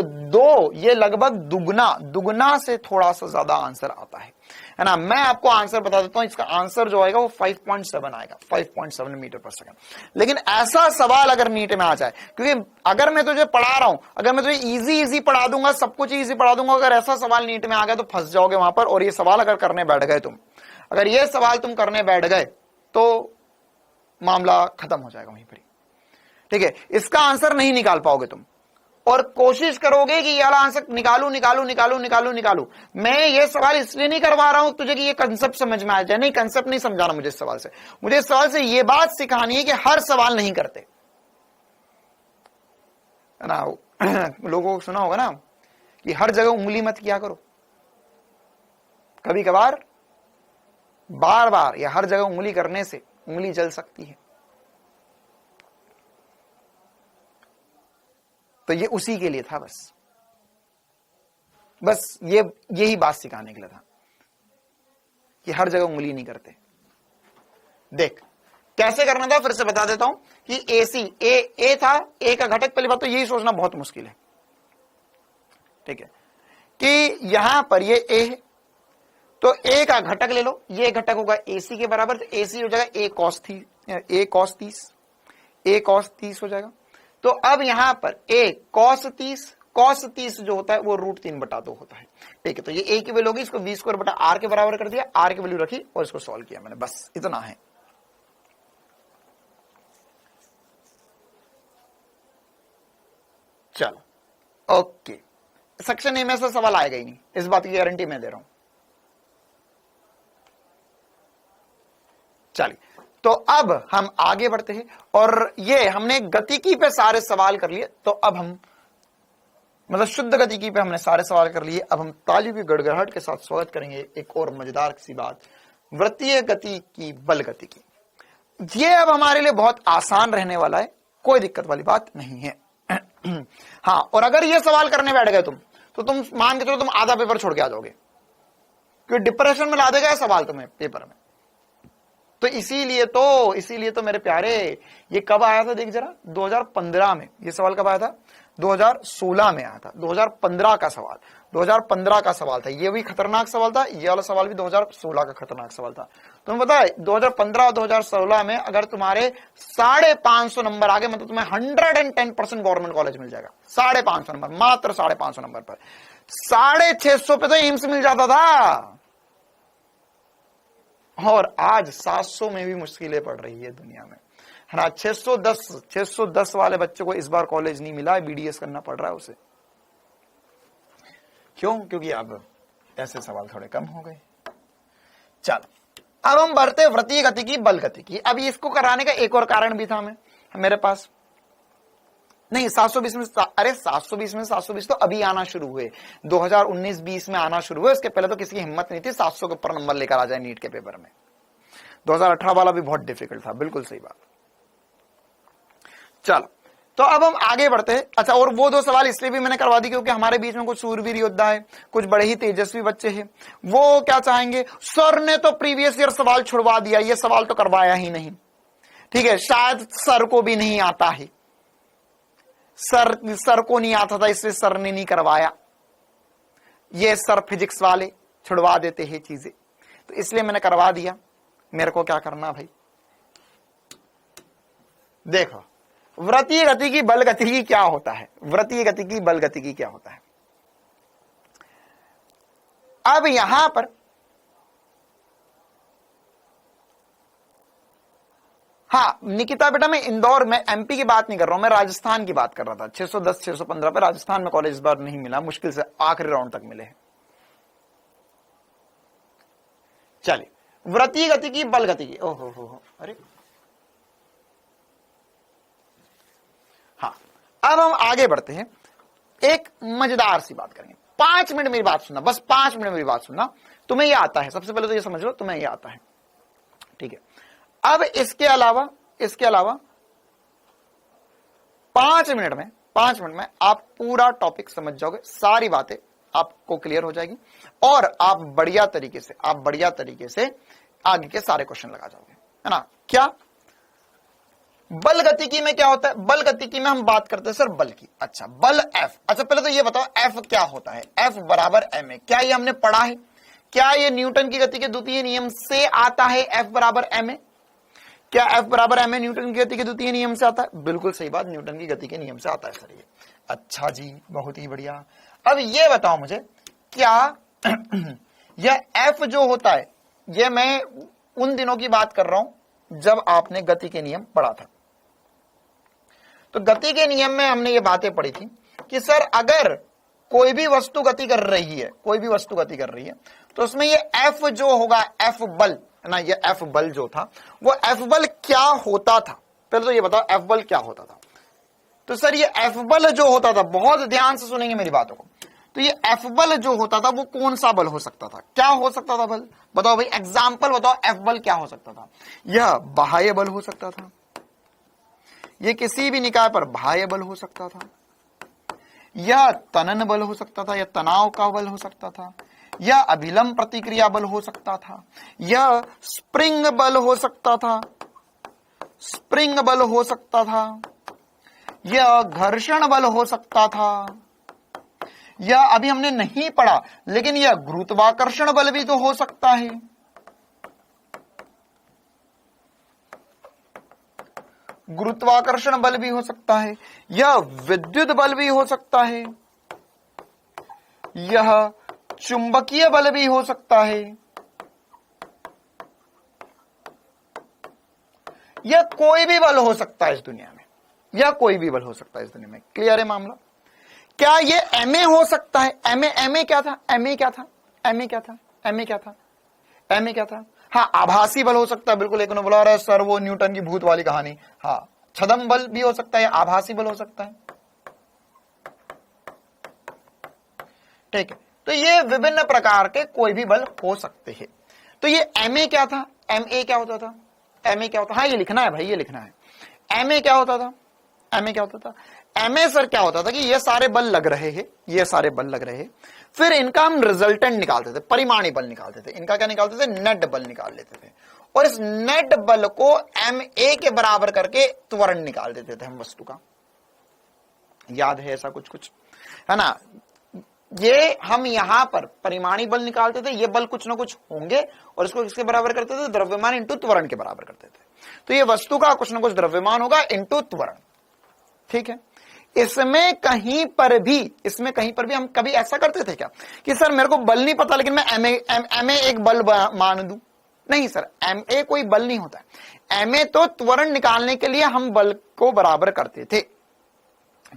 दुगना से थोड़ा सा ज्यादा आंसर आता है ना। मैं आपको आंसर बता देता हूं, इसका आंसर जो आएगा वो 5.7 आएगा, 5.7 मीटर पर सेकंड। लेकिन ऐसा सवाल अगर नीट में आ जाए, क्योंकि अगर मैं तुझे पढ़ा रहा हूं, अगर मैं तुझे इजी पढ़ा दूंगा, सब कुछ इजी पढ़ा दूंगा, अगर ऐसा सवाल नीट में आ गया तो फंस जाओगे वहां पर। और ये सवाल अगर करने बैठ गए तुम, अगर ये सवाल तुम करने बैठ गए तो मामला खत्म हो जाएगा वहीं पर। ठीक है, इसका आंसर नहीं निकाल पाओगे तुम, और कोशिश करोगे कि ये वाला आंसर निकालू। मैं ये सवाल इसलिए नहीं करवा रहा हूं तुझे कि ये कंसेप्ट समझ में आ जाए, नहीं, कंसेप्ट नहीं समझाना मुझे इस सवाल से। मुझे इस सवाल से ये बात सिखानी है कि हर सवाल नहीं करते ना। लोगों को सुना होगा ना कि हर जगह उंगली मत किया करो, कभी कभार बार बार या हर जगह उंगली करने से उंगली जल सकती है। तो ये उसी के लिए था, बस यही बात सिखाने के लिए था कि हर जगह उंगली नहीं करते। देख कैसे करना था, फिर से बता देता हूं कि AC ए था, ए का घटक, पहली बात तो यही सोचना बहुत मुश्किल है। ठीक है, कि यहां पर ये ए है तो ए का घटक ले लो, ये घटक होगा AC के बराबर, तो AC हो जाएगा ए cos 30 हो जाएगा। तो अब यहां पर a cos 30 जो होता है वो √3/2 होता है। ठीक है, तो ये a की वैल्यू होगी, इसको v² r के बराबर कर दिया, r की वैल्यू रखी और इसको सॉल्व किया मैंने, बस इतना है। चलो ओके, सेक्शन ए में से सवाल आएगा ही नहीं, इस बात की गारंटी मैं दे रहा हूं। चलिए, तो अब हम आगे बढ़ते हैं, और ये हमने गतिकी पे सारे सवाल कर लिए। तो अब हम मतलब शुद्ध गतिकी पे हमने सारे सवाल कर लिए। अब हम तालियों की गड़गड़ाहट के साथ स्वागत करेंगे एक और मजेदार सी बात, वृत्तीय गति की बल गतिकी। ये अब हमारे लिए बहुत आसान रहने वाला है, कोई दिक्कत वाली बात नहीं है। हाँ, और अगर ये सवाल करने बैठ गए तुम, तो तुम मान के चलो तुम आधा पेपर छोड़ के आ जाओगे, क्योंकि डिप्रेशन में ला देगा ये सवाल तुम्हें पेपर में। तो इसीलिए तो मेरे प्यारे, ये कब आया था देख जरा, 2015 में। ये सवाल कब आया था? 2016 में आया था। 2015 का सवाल, 2015 का सवाल था। ये भी खतरनाक सवाल था, ये वाला सवाल भी 2016 का खतरनाक सवाल था। तुम्हें पता है 2015 और 2016 में अगर तुम्हारे 550 नंबर आ गए, मतलब तुम्हें 110% गवर्नमेंट कॉलेज मिल जाएगा। 550 नंबर, मात्र 550 नंबर पर। 650 पे तो एम्स मिल जाता था, और आज 700 में भी मुश्किलें पड़ रही है दुनिया में, है ना। 610 वाले बच्चे को इस बार कॉलेज नहीं मिला, BDS करना पड़ रहा है उसे। क्यों? क्योंकि अब ऐसे सवाल थोड़े कम हो गए। चलो, अब हम बढ़ते वृत्तीय गतिकी बल गतिकी। अब इसको कराने का एक और कारण भी था मेरे पास। नहीं, 720 में, अरे 720 तो अभी आना शुरू हुए, 2019-20 में आना शुरू हुए। उसके पहले तो किसी की हिम्मत नहीं थी 700 के ऊपर नंबर लेकर आ जाए नीट के पेपर में। 2018 वाला भी बहुत डिफिकल्ट था, बिल्कुल सही बात। चलो, तो अब हम आगे बढ़ते हैं। अच्छा, और वो 2 सवाल इसलिए भी मैंने करवा दी क्योंकि हमारे बीच में कुछ सूरवीर योद्धा है, कुछ बड़े ही तेजस्वी बच्चे हैं। वो क्या चाहेंगे, सर ने तो प्रीवियस ईयर सवाल छुड़वा दिया, ये सवाल तो करवाया ही नहीं। ठीक है, शायद सर को भी नहीं आता है, सर को नहीं आता था इसलिए सर ने नहीं करवाया। ये सर फिजिक्स वाले छुड़वा देते हैं चीजें, तो इसलिए मैंने करवा दिया। मेरे को क्या करना भाई, देखो वृत्तीय गतिकी बल गतिकी क्या होता है। वृत्तीय गतिकी बल गतिकी क्या होता है। अब यहां पर हाँ निकिता बेटा, मैं इंदौर में MP की बात नहीं कर रहा हूं, मैं राजस्थान की बात कर रहा था। 610 615 पे राजस्थान में कॉलेज इस बार नहीं मिला, मुश्किल से आखिरी राउंड तक मिले हैं। चलिए, वृत्तीय गतिकी बल गतिकी, ओहो अरे हाँ, अब हम आगे बढ़ते हैं, एक मजेदार सी बात करेंगे। 5 मिनट मेरी बात सुनना, बस 5 मिनट मेरी बात सुनना। तुम्हें ये आता है, सबसे पहले तो ये समझ लो तुम्हें ये आता है, ठीक है। अब इसके अलावा 5 मिनट में आप पूरा टॉपिक समझ जाओगे, सारी बातें आपको क्लियर हो जाएगी और आप बढ़िया तरीके से आगे के सारे क्वेश्चन लगा जाओगे, है ना। क्या बल गतिकी में क्या होता है? बल गतिकी में हम बात करते हैं सर बल की। अच्छा, बल F। अच्छा, पहले तो ये बताओ F क्या होता है? F बराबर ma। क्या ये हमने पढ़ा है? क्या ये न्यूटन की गति के द्वितीय नियम से आता है? F बराबर ma। क्या F बराबर ma न्यूटन की गति के द्वितीय नियम से आता है? बिल्कुल सही बात, न्यूटन की गति के नियम से आता है सर ये। अच्छा जी, बहुत ही बढ़िया। अब ये बताओ मुझे, क्या यह F जो होता है, ये मैं उन दिनों की बात कर रहा हूं जब आपने गति के नियम पढ़ा था। तो गति के नियम में हमने ये बातें पढ़ी थी कि सर अगर कोई भी वस्तु गति कर रही है, तो उसमें ये F जो होगा, F बल है ना, ये F बल जो था वो F बल क्या होता था? पहले तो ये बताओ F बल क्या होता था। तो सर ये F बल जो होता था, बहुत ध्यान से सुनेंगे मेरी बातों को, तो ये F बल जो होता था वो कौन सा बल हो सकता था? क्या हो सकता था बल? बताओ भाई, एग्जाम्पल बताओ, F बल क्या हो सकता था? यह बाह्य बल हो सकता था, यह किसी भी निकाय पर बाह्य बल हो सकता था, यह तनन बल हो सकता था, यह तनाव का बल हो सकता था, यह अभिलंब प्रतिक्रिया बल हो सकता था, यह स्प्रिंग बल हो सकता था, यह घर्षण बल हो सकता था, यह अभी हमने नहीं पढ़ा लेकिन यह गुरुत्वाकर्षण बल भी तो हो सकता है। गुरुत्वाकर्षण बल भी हो सकता है, यह विद्युत बल भी हो सकता है, यह चुंबकीय बल भी हो सकता है, यह कोई भी बल हो सकता है इस दुनिया में, यह कोई भी बल हो सकता है इस दुनिया में। क्लियर है मामला? क्या ये एमए हो सकता है? एमए क्या था? एमए क्या था? हाँ, आभासी बल हो सकता है, बिल्कुल। एक ने बोला रहा है सर वो न्यूटन की भूत वाली कहानी। हाँ, छदम बल भी हो सकता है, आभासी बल हो सकता है, ठीक है। तो ये विभिन्न प्रकार के कोई भी बल हो सकते हैं। तो ये एमए क्या था? एमए क्या होता था? हाँ, ये लिखना है भाई, ये लिखना है। एमए क्या होता था? एमए सर क्या होता था कि ये सारे बल लग रहे हैं, फिर इनका हम रिजल्टेंट निकालते थे, परिमाणी बल निकालते थे। इनका क्या निकालते थे? नेट बल निकाल लेते थे, और इस नेट बल को ma के बराबर करके त्वरण निकाल देते थे हम वस्तु का। याद है ऐसा कुछ, है ना? ये हम यहां पर परिमाणी बल निकालते थे, ये बल कुछ ना कुछ होंगे और इसको किसके बराबर करते थे? द्रव्यमान इंटू त्वरण के बराबर करते थे। तो ये वस्तु का कुछ ना कुछ द्रव्यमान होगा इंटू त्वरण, ठीक है। इसमें कहीं पर भी हम कभी ऐसा करते थे क्या कि सर मेरे को बल नहीं पता लेकिन मैं एमए एक बल मान दूं? नहीं सर, एमए कोई बल नहीं होता है। एमए तो त्वरण निकालने के लिए हम बल को बराबर करते थे,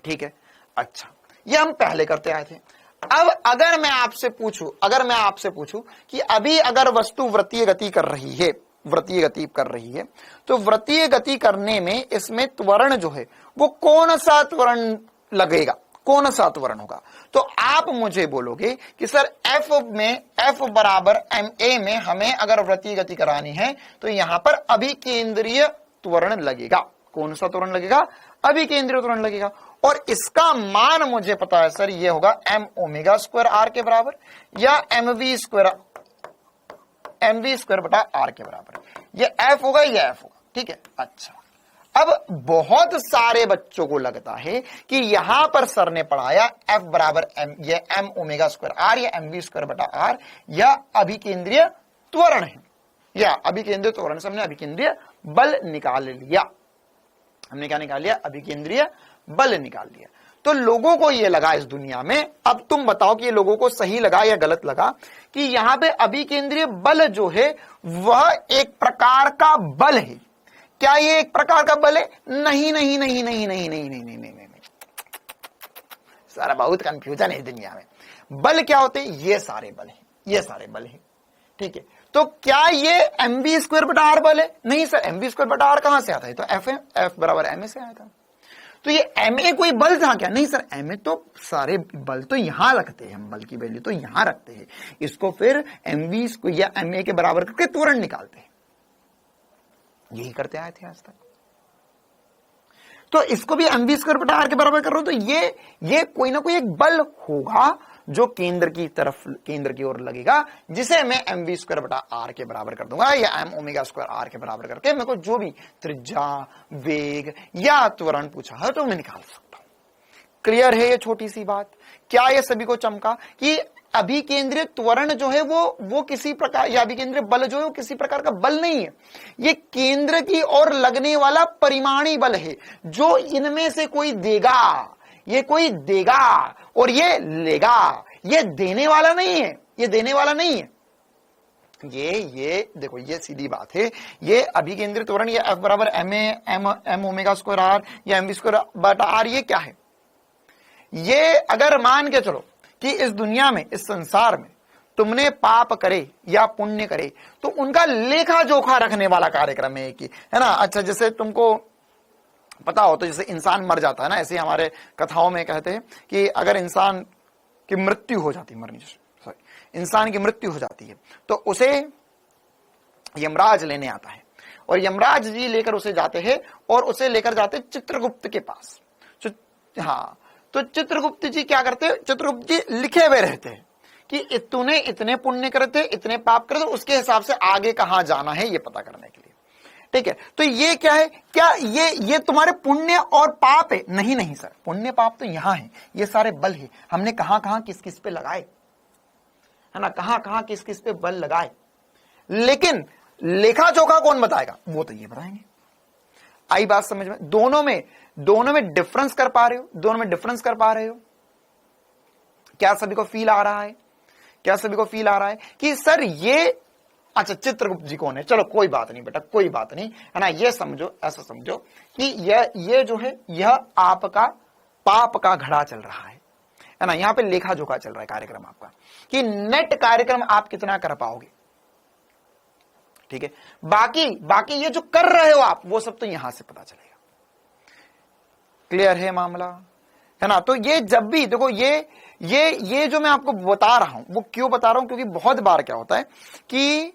ठीक है। अच्छा, ये हम पहले करते आए थे। अब अगर मैं आपसे पूछूं कि अभी अगर वस्तु वृत्तीय गति कर रही है, तो वृत्तीय गति करने में इसमें त्वरण जो है वो कौन सा त्वरण लगेगा, कौन सा त्वरण होगा? तो आप मुझे बोलोगे कि सर F बराबर ma में हमें अगर वृत्तीय गति करानी है तो यहां पर अभिकेंद्रीय त्वरण लगेगा। कौन सा त्वरण लगेगा? अभिकेंद्रीय त्वरण लगेगा। और इसका मान मुझे पता है सर, ये होगा m ओमेगा स्क्वायर r के बराबर या mv स्क्वायर बटा r के बराबर। ये f होगा, ये f होगा, ठीक है। अच्छा, अब बहुत सारे बच्चों को लगता है कि यहां पर सर ने पढ़ाया f बराबर m, ये m ओमेगा स्क्वायर r या mv स्क्वायर बटा r या अभिकेंद्रीय त्वरण है, या अभिकेंद्रीय त्वरण से हमने अभिकेंद्रीय बल निकाल लिया। हमने क्या निकाल लिया? अभिकेंद्रीय बल निकाल लिया। तो लोगों को यह लगा इस दुनिया में, अब तुम बताओ कि ये लोगों को सही लगा या गलत लगा, कि यहां पे अभिकेंद्रीय बल जो है वह एक प्रकार का बल है। क्या ये एक प्रकार का बल है? नहीं, सारा बहुत कंफ्यूजन है इस दुनिया में। बल क्या होते हैं? ये सारे बल है, ठीक है। तो क्या ये mv स्क्वायर बटा r बल है? नहीं सर, mv स्क्वायर बटा r कहां से आता है? तो f है, f बराबर ma से आया था। तो ये ma कोई बल था क्या? नहीं सर, ma तो सारे बल तो यहां रखते हैं, हम बल की वैल्यू तो यहां रखते हैं, इसको फिर mv को या ma के बराबर करके त्वरण निकालते हैं, यही करते आए थे आज तक। तो इसको भी mv स्क्वायर बटा r के बराबर कर रहा हूं, तो ये कोई ना कोई एक बल होगा जो केंद्र की ओर लगेगा, जिसे मैं mv स्क्वायर बटा r के बराबर कर दूंगा, या m ओमेगा स्क्वायर r के बराबर करके मेरे को जो भी त्रिज्या, वेग या त्वरण पूछा है तो मैं निकाल सकता हूं। क्लियर है ये छोटी सी बात? क्या ये सभी को चमका कि अभिकेंद्रीय त्वरण जो है वो किसी प्रकार, या अभिकेंद्रीय बल जो है वो किसी प्रकार का बल नहीं है, ये केंद्र की ओर लगने वाला परिमाणी बल है, जो इनमें से कोई देगा, ये कोई देगा और ये लेगा, ये देने वाला नहीं है, ये देने वाला नहीं है। ये देखो, ये सीधी बात है, ये अभिकेंद्रीय त्वरण, ये F बराबर एम ओमेगा स्क्वायर आर या mv स्क्वायर बटा आर, ये क्या है? ये अगर मान के चलो कि इस दुनिया में, इस संसार में तुमने पाप करे या पुण्य करे तो उनका लेखा जोखा रखने वाला कार्यक्रम है कि, है ना। अच्छा, जैसे तुमको पता हो तो जैसे इंसान मर जाता है ना, ऐसे हमारे कथाओं में कहते हैं कि अगर इंसान की मृत्यु हो जाती है, इंसान की मृत्यु हो जाती है तो उसे यमराज लेने आता है, और यमराज जी लेकर उसे जाते हैं और उसे लेकर जाते चित्रगुप्त के पास। हाँ, तो चित्रगुप्त जी क्या करते हैं? चित्रगुप्त जी लिखे हुए रहते हैं कि तूने इतने पुण्य करे थे, इतने पाप करे थे, उसके हिसाब से आगे कहां जाना है ये पता करने के लिए। ठीक है, तो ये क्या है? क्या ये तुम्हारे पुण्य और पाप है? नहीं नहीं सर, पुण्य पाप तो यहां है, ये सारे बल है, हमने कहां कहां किस किस पे लगाए, है ना, कहां कहां किस किस पे बल लगाए, लेकिन लेखा जोखा कौन बताएगा? वो तो ये बताएंगे। आई बात समझ में? दोनों में डिफरेंस कर पा रहे हो? दोनों में डिफरेंस कर पा रहे हो? क्या सभी को फील आ रहा है? क्या सभी को फील आ रहा है कि सर ये, अच्छा चित्रगुप्त जी कौन है? चलो कोई बात नहीं बेटा, कोई बात नहीं, है ना। ये समझो, ऐसा समझो कि ये जो है, यह आपका पाप का घड़ा चल रहा है ना। यहां पे लेखा जोखा चल रहा है कार्यक्रम आपका, कि नेट कार्यक्रम आप कितना कर पाओगे। ठीक है, बाकी ये जो कर रहे हो आप, वो सब तो यहां से पता चलेगा। क्लियर है मामला, है ना। तो ये जब भी देखो, ये जो मैं आपको बता रहा हूं, वो क्यों बता रहा हूं? क्योंकि बहुत बार क्या होता है कि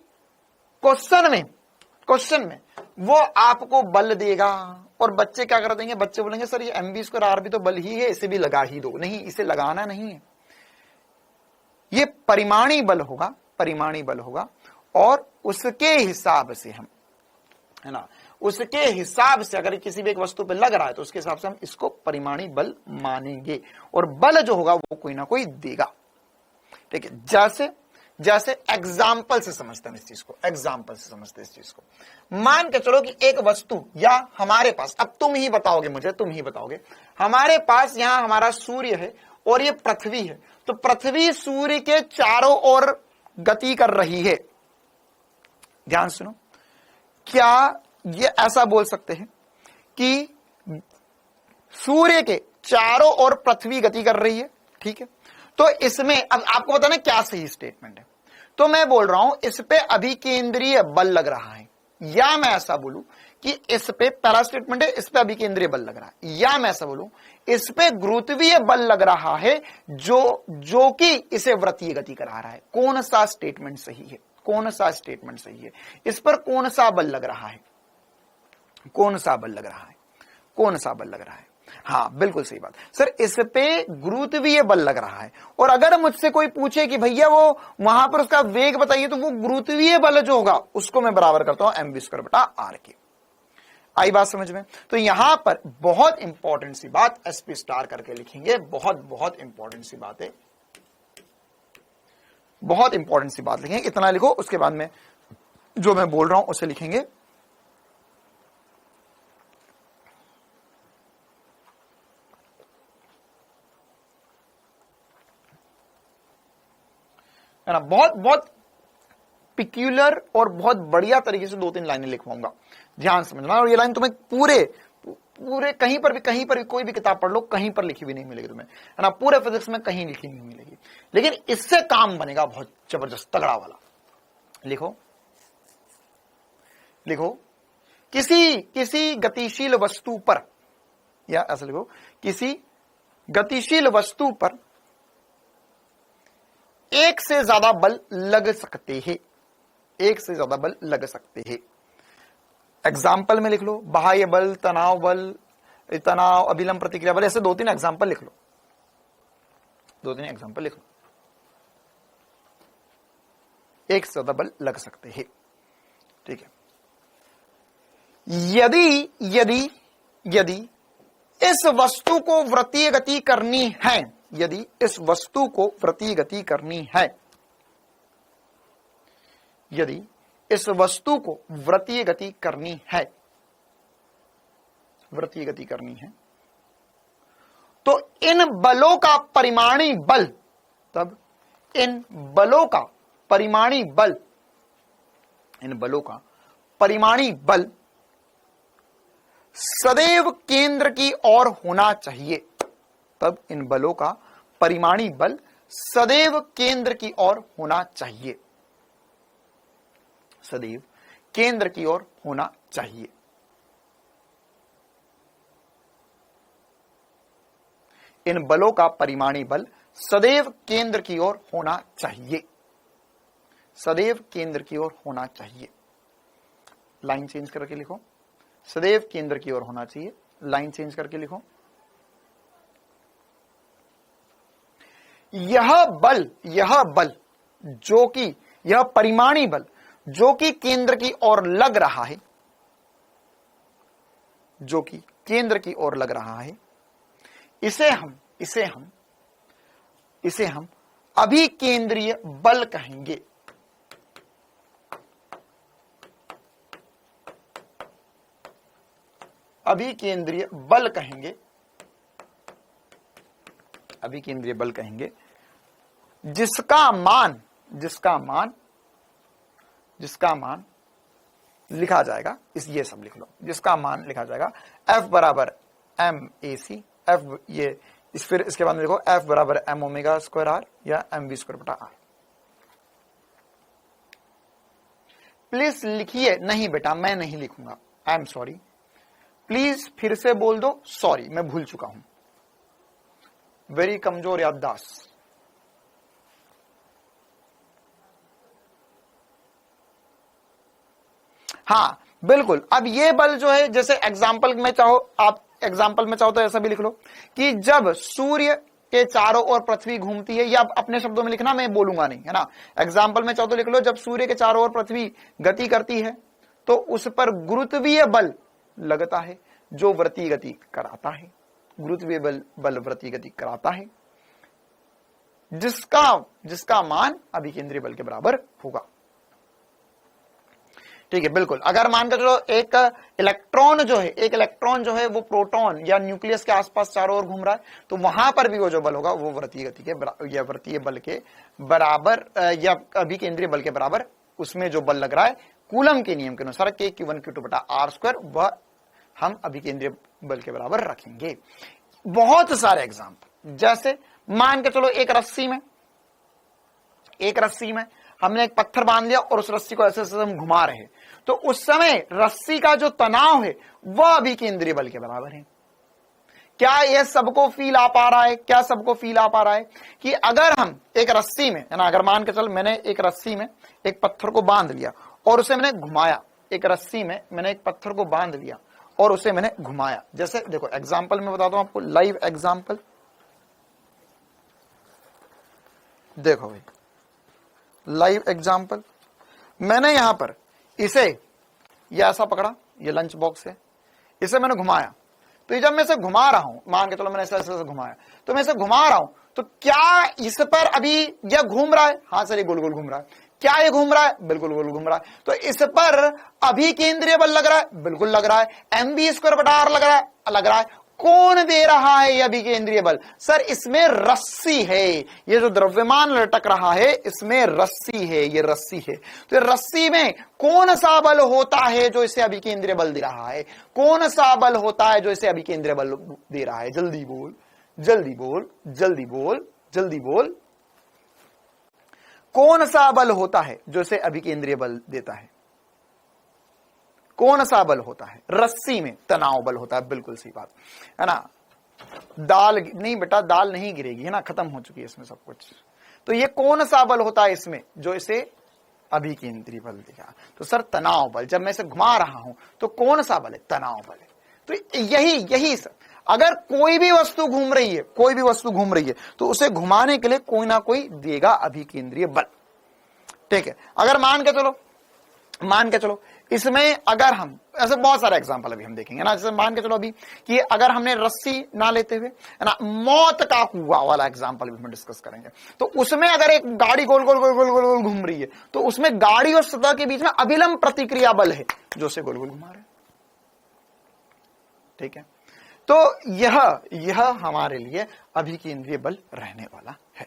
क्वेश्चन में वो आपको बल देगा और बच्चे क्या कर देंगे? बच्चे बोलेंगे सर ये mv स्क्वायर आर भी तो बल ही है, इसे भी लगा ही दो। नहीं, इसे लगाना नहीं है, ये परिमाणी बल होगा, और उसके हिसाब से हम, है ना, उसके हिसाब से अगर किसी भी एक वस्तु पे लग रहा है तो उसके हिसाब से हम इसको परिमाणी बल मानेंगे, और बल जो होगा वो कोई ना कोई देगा। ठीक है, जैसे एग्जाम्पल से समझते हैं इस चीज को, मान के चलो कि एक वस्तु, या हमारे पास, अब तुम ही बताओगे, हमारे पास यहां हमारा सूर्य है और ये पृथ्वी है, तो पृथ्वी सूर्य के चारों ओर गति कर रही है। ध्यान सुनो, क्या ये ऐसा बोल सकते हैं कि सूर्य के चारों ओर पृथ्वी गति कर रही है? ठीक है, तो इसमें अब आपको बताना क्या सही स्टेटमेंट है। तो मैं बोल रहा हूं इस पे अभिकेंद्रीय बल लग रहा है, या मैं ऐसा बोलूं कि इस पे, पहला स्टेटमेंट है इस पे अभिकेंद्रीय बल लग रहा है, या मैं ऐसा बोलूं इस पे गुरुत्वीय बल लग रहा है जो कि इसे वृत्तीय गति करा रहा है। कौन सा स्टेटमेंट सही है? इस पर कौन सा बल लग रहा है? हाँ, बिल्कुल सही बात सर, इस पे गुरुत्वीय बल लग रहा है। और अगर मुझसे कोई पूछे कि भैया वो वहां पर उसका वेग बताइए, तो वो गुरुत्वीय बल जो होगा उसको मैं बराबर करता हूं mv स्क्वायर बटा आर के। आई बात समझ में? तो यहां पर बहुत इंपॉर्टेंट सी बात एसपी स्टार करके लिखेंगे, बहुत इंपॉर्टेंट सी बात है, बहुत इंपॉर्टेंट सी बात लिखेंगे। इतना लिखो, उसके बाद में जो मैं बोल रहा हूं उसे लिखेंगे। है ना, बहुत पिक्यूलर और बहुत बढ़िया तरीके से 2-3 लाइनें लिखवाऊंगा, ध्यान समझना। और ये लाइन तुम्हें पूरे कहीं पर भी कोई भी किताब पढ़ लो, कहीं पर लिखी भी नहीं मिलेगी तुम्हें, है ना, पूरे फिजिक्स में कहीं लिखी नहीं मिलेगी, लेकिन इससे काम बनेगा बहुत जबरदस्त तगड़ा वाला। लिखो, किसी गतिशील वस्तु पर या ऐसा लिखो, किसी गतिशील वस्तु पर एक से ज्यादा बल लग सकते हैं, एक से ज्यादा बल लग सकते हैं। एग्जाम्पल में लिख लो, बाह्य बल, तनाव बल, तनाव, अभिलंब प्रतिक्रिया बल, ऐसे 2-3 एग्जाम्पल लिख लो, 2-3 एग्जाम्पल लिख लो, एक से ज्यादा बल लग सकते हैं। ठीक है, यदि यदि यदि इस वस्तु को वृत्तीय गति करनी है, यदि इस वस्तु को वृत्तीय गति करनी है, यदि इस वस्तु को वृत्तीय गति करनी है, वृत्तीय गति करनी है, तो इन बलों का परिमाणी बल, तब इन बलों का परिमाणी बल, इन बलों का परिमाणी बल सदैव केंद्र की ओर होना चाहिए, तब इन बलों का परिमाणी बल सदैव केंद्र की ओर होना चाहिए, सदैव केंद्र की ओर होना चाहिए। इन बलों का परिमाणी बल सदैव केंद्र की ओर होना चाहिए, सदैव केंद्र की ओर होना चाहिए। लाइन चेंज करके लिखो, सदैव केंद्र की ओर होना चाहिए, लाइन चेंज करके लिखो। यह बल जो कि, यह परिमाणी बल जो कि केंद्र की ओर लग रहा है, जो कि केंद्र की ओर लग रहा है, इसे हम अभिकेंद्रीय बल कहेंगे। अभिकेंद्रीय बल कहेंगे, अभिकेंद्रीय बल कहेंगे, जिसका मान लिखा जाएगा, इस ये सब लिख लो, जिसका मान लिखा जाएगा F बराबर MAC, F ये इस, फिर इसके बाद में लिखो F बराबर M ओमेगा स्क्वायर R या MV स्क्वायर बटा R। प्लीज लिखिए, नहीं बेटा मैं नहीं लिखूंगा, आई एम सॉरी, प्लीज फिर से बोल दो, सॉरी मैं भूल चुका हूं, वेरी कमजोर याददाश्त। हाँ बिल्कुल, अब ये बल जो है, जैसे एग्जाम्पल में चाहो, आप एग्जाम्पल में चाहो तो ऐसा भी लिख लो कि जब सूर्य के चारों ओर पृथ्वी घूमती है, या अपने शब्दों में लिखना, मैं बोलूंगा नहीं, है ना। एग्जाम्पल में चाहो तो लिख लो, जब सूर्य के चारों ओर पृथ्वी गति करती है तो उस पर गुरुत्वीय बल लगता है जो वृत्तीय गति कराता है, गुरुत्वीय बल वृत्तीय गति कराता है, जिसका मान अभिकेंद्रीय बल के बराबर होगा। ठीक है, बिल्कुल। अगर मानकर चलो एक इलेक्ट्रॉन जो है वो प्रोटॉन या न्यूक्लियस के आसपास चारों ओर घूम रहा है, तो वहां पर भी वो जो बल होगा वो वृत्तीय गति के या वृत्तीय बल के बराबर या अभिकेंद्रीय बल के बराबर, उसमें जो बल लग रहा है कूलम के नियम के अनुसार K(Q1 Q2 बटा R², वह हम अभिकेंद्रीय बल के बराबर रखेंगे। बहुत सारे एग्जाम्पल, जैसे मान के चलो एक रस्सी में हमने एक पत्थर बांध लिया और उस रस्सी को ऐसे ऐसे हम घुमा रहे हैं, तो उस समय रस्सी का जो तनाव है वह अभिकेंद्रीय बल के बराबर है। क्या यह सबको फील आ पा रहा है? क्या सबको फील आ पा रहा है कि अगर हम एक रस्सी में, है ना, अगर मान के चल मैंने एक रस्सी में एक पत्थर को बांध लिया और उसे मैंने घुमाया, एक रस्सी में मैंने एक पत्थर को बांध लिया और उसे मैंने घुमाया, जैसे देखो एग्जाम्पल में बताता हूं आपको, लाइव एग्जाम्पल देखो भाई, लाइव एग्जाम्पल, मैंने यहां पर इसे ये ऐसा पकड़ा, ये लंच बॉक्स है, इसे मैंने घुमाया, तो जब मैं इसे घुमा रहा हूं, मान के चलो मैंने ऐसे ऐसे घुमाया, तो मैं इसे घुमा रहा हूं, तो क्या इस पर अभी यह घूम रहा है? हाँ सर, ये गोल गोल घूम रहा है। क्या ये घूम रहा है? बिल्कुल गोल घूम रहा है। तो इस पर अभी केंद्रीय बल लग रहा है? बिल्कुल लग रहा है। MV² बटा R लग रहा है। कौन दे रहा है ये अभी केंद्रीय बल? सर इसमें रस्सी है, ये जो द्रव्यमान लटक रहा है इसमें रस्सी है, ये रस्सी है। तो रस्सी में कौन सा बल होता है जो इसे अभी केंद्रीय बल दे रहा है? कौन सा बल होता है जो इसे अभी केंद्रीय बल दे रहा है? जल्दी बोल, जल्दी बोल, जल्दी बोल, जल्दी बोल। कौन सा बल होता है जो इसे अभिकेंद्रीय बल देता है? कौन सा बल होता है? रस्सी में तनाव बल होता है, बिल्कुल सही बात है ना। दाल नहीं बेटा, दाल नहीं गिरेगी है ना, खत्म हो चुकी है इसमें सब कुछ। तो ये कौन सा बल होता है इसमें जो इसे अभिकेंद्री बल दिखा? तो सर तनाव बल। जब मैं इसे घुमा रहा हूं तो कौन सा बल है? तनाव बल है। तो यही सर, अगर कोई भी वस्तु घूम रही है, कोई भी वस्तु घूम रही है तो उसे घुमाने के लिए कोई ना कोई देगा अभिकेंद्रीय बल। ठीक है, अगर मान के चलो इसमें अगर हम ऐसे बहुत सारे एग्जांपल अभी हम देखेंगे ना, जैसे मान के चलो अभी कि अगर हमने रस्सी ना लेते हुए है ना, मौत का कुआं वाला एग्जांपल भी हम डिस्कस करेंगे, तो उसमें अगर एक गाड़ी गोल गोल गोल गोल गोल गोल घूम रही है तो उसमें गाड़ी और सतह के बीच में अभिलंब प्रतिक्रिया बल है जो उसे गोल गोल घुमा रहे हैं। ठीक है, तो यह हमारे लिए अभिकेंद्रीय बल रहने वाला है।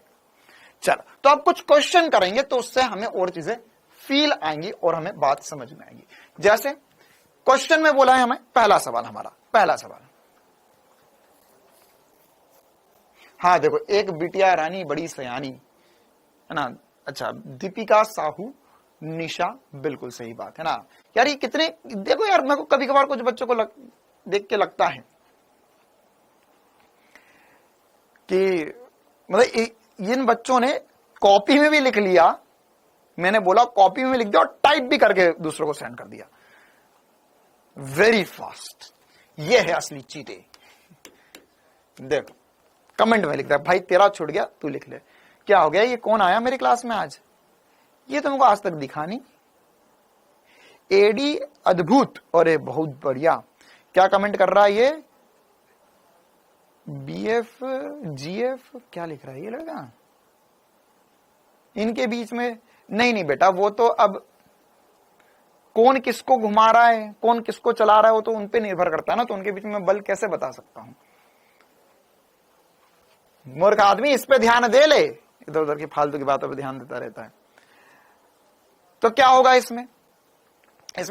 चलो, तो अब कुछ क्वेश्चन करेंगे तो उससे हमें और चीजें फील आएंगी और हमें बात समझ में आएगी। जैसे क्वेश्चन में बोला है हमें पहला सवाल, हाँ देखो, एक बिटिया रानी बड़ी सयानी है ना। अच्छा, दीपिका साहू निशा, बिल्कुल सही बात है ना यार। ये कितने, देखो यार, मेरे को कभी कभार कुछ बच्चों को देख के लगता है कि मतलब इन बच्चों ने कॉपी में भी लिख लिया, मैंने बोला कॉपी में लिख दिया और टाइप भी करके दूसरों को सेंड कर दिया, वेरी फास्ट। ये है असली चीते। देखो कमेंट में लिख दिया, भाई तेरा छूट गया, तू लिख ले। क्या हो गया, ये कौन आया मेरी क्लास में आज? ये तुमको आज तक दिखा नहीं। एडी अद्भुत, और ये बहुत बढ़िया। क्या कमेंट कर रहा है ये? बीएफ जीएफ क्या लिख रहा है ये लड़का? इनके बीच में नहीं बेटा, वो तो अब कौन किसको घुमा रहा है, कौन किसको चला रहा है, वो तो उन पे निर्भर करता है ना। तो उनके बीच में बल कैसे बता सकता हूं? मूर्ख आदमी, इस पे ध्यान दे ले, इधर उधर की फालतू की बातों पे ध्यान देता रहता है। तो क्या होगा इसमें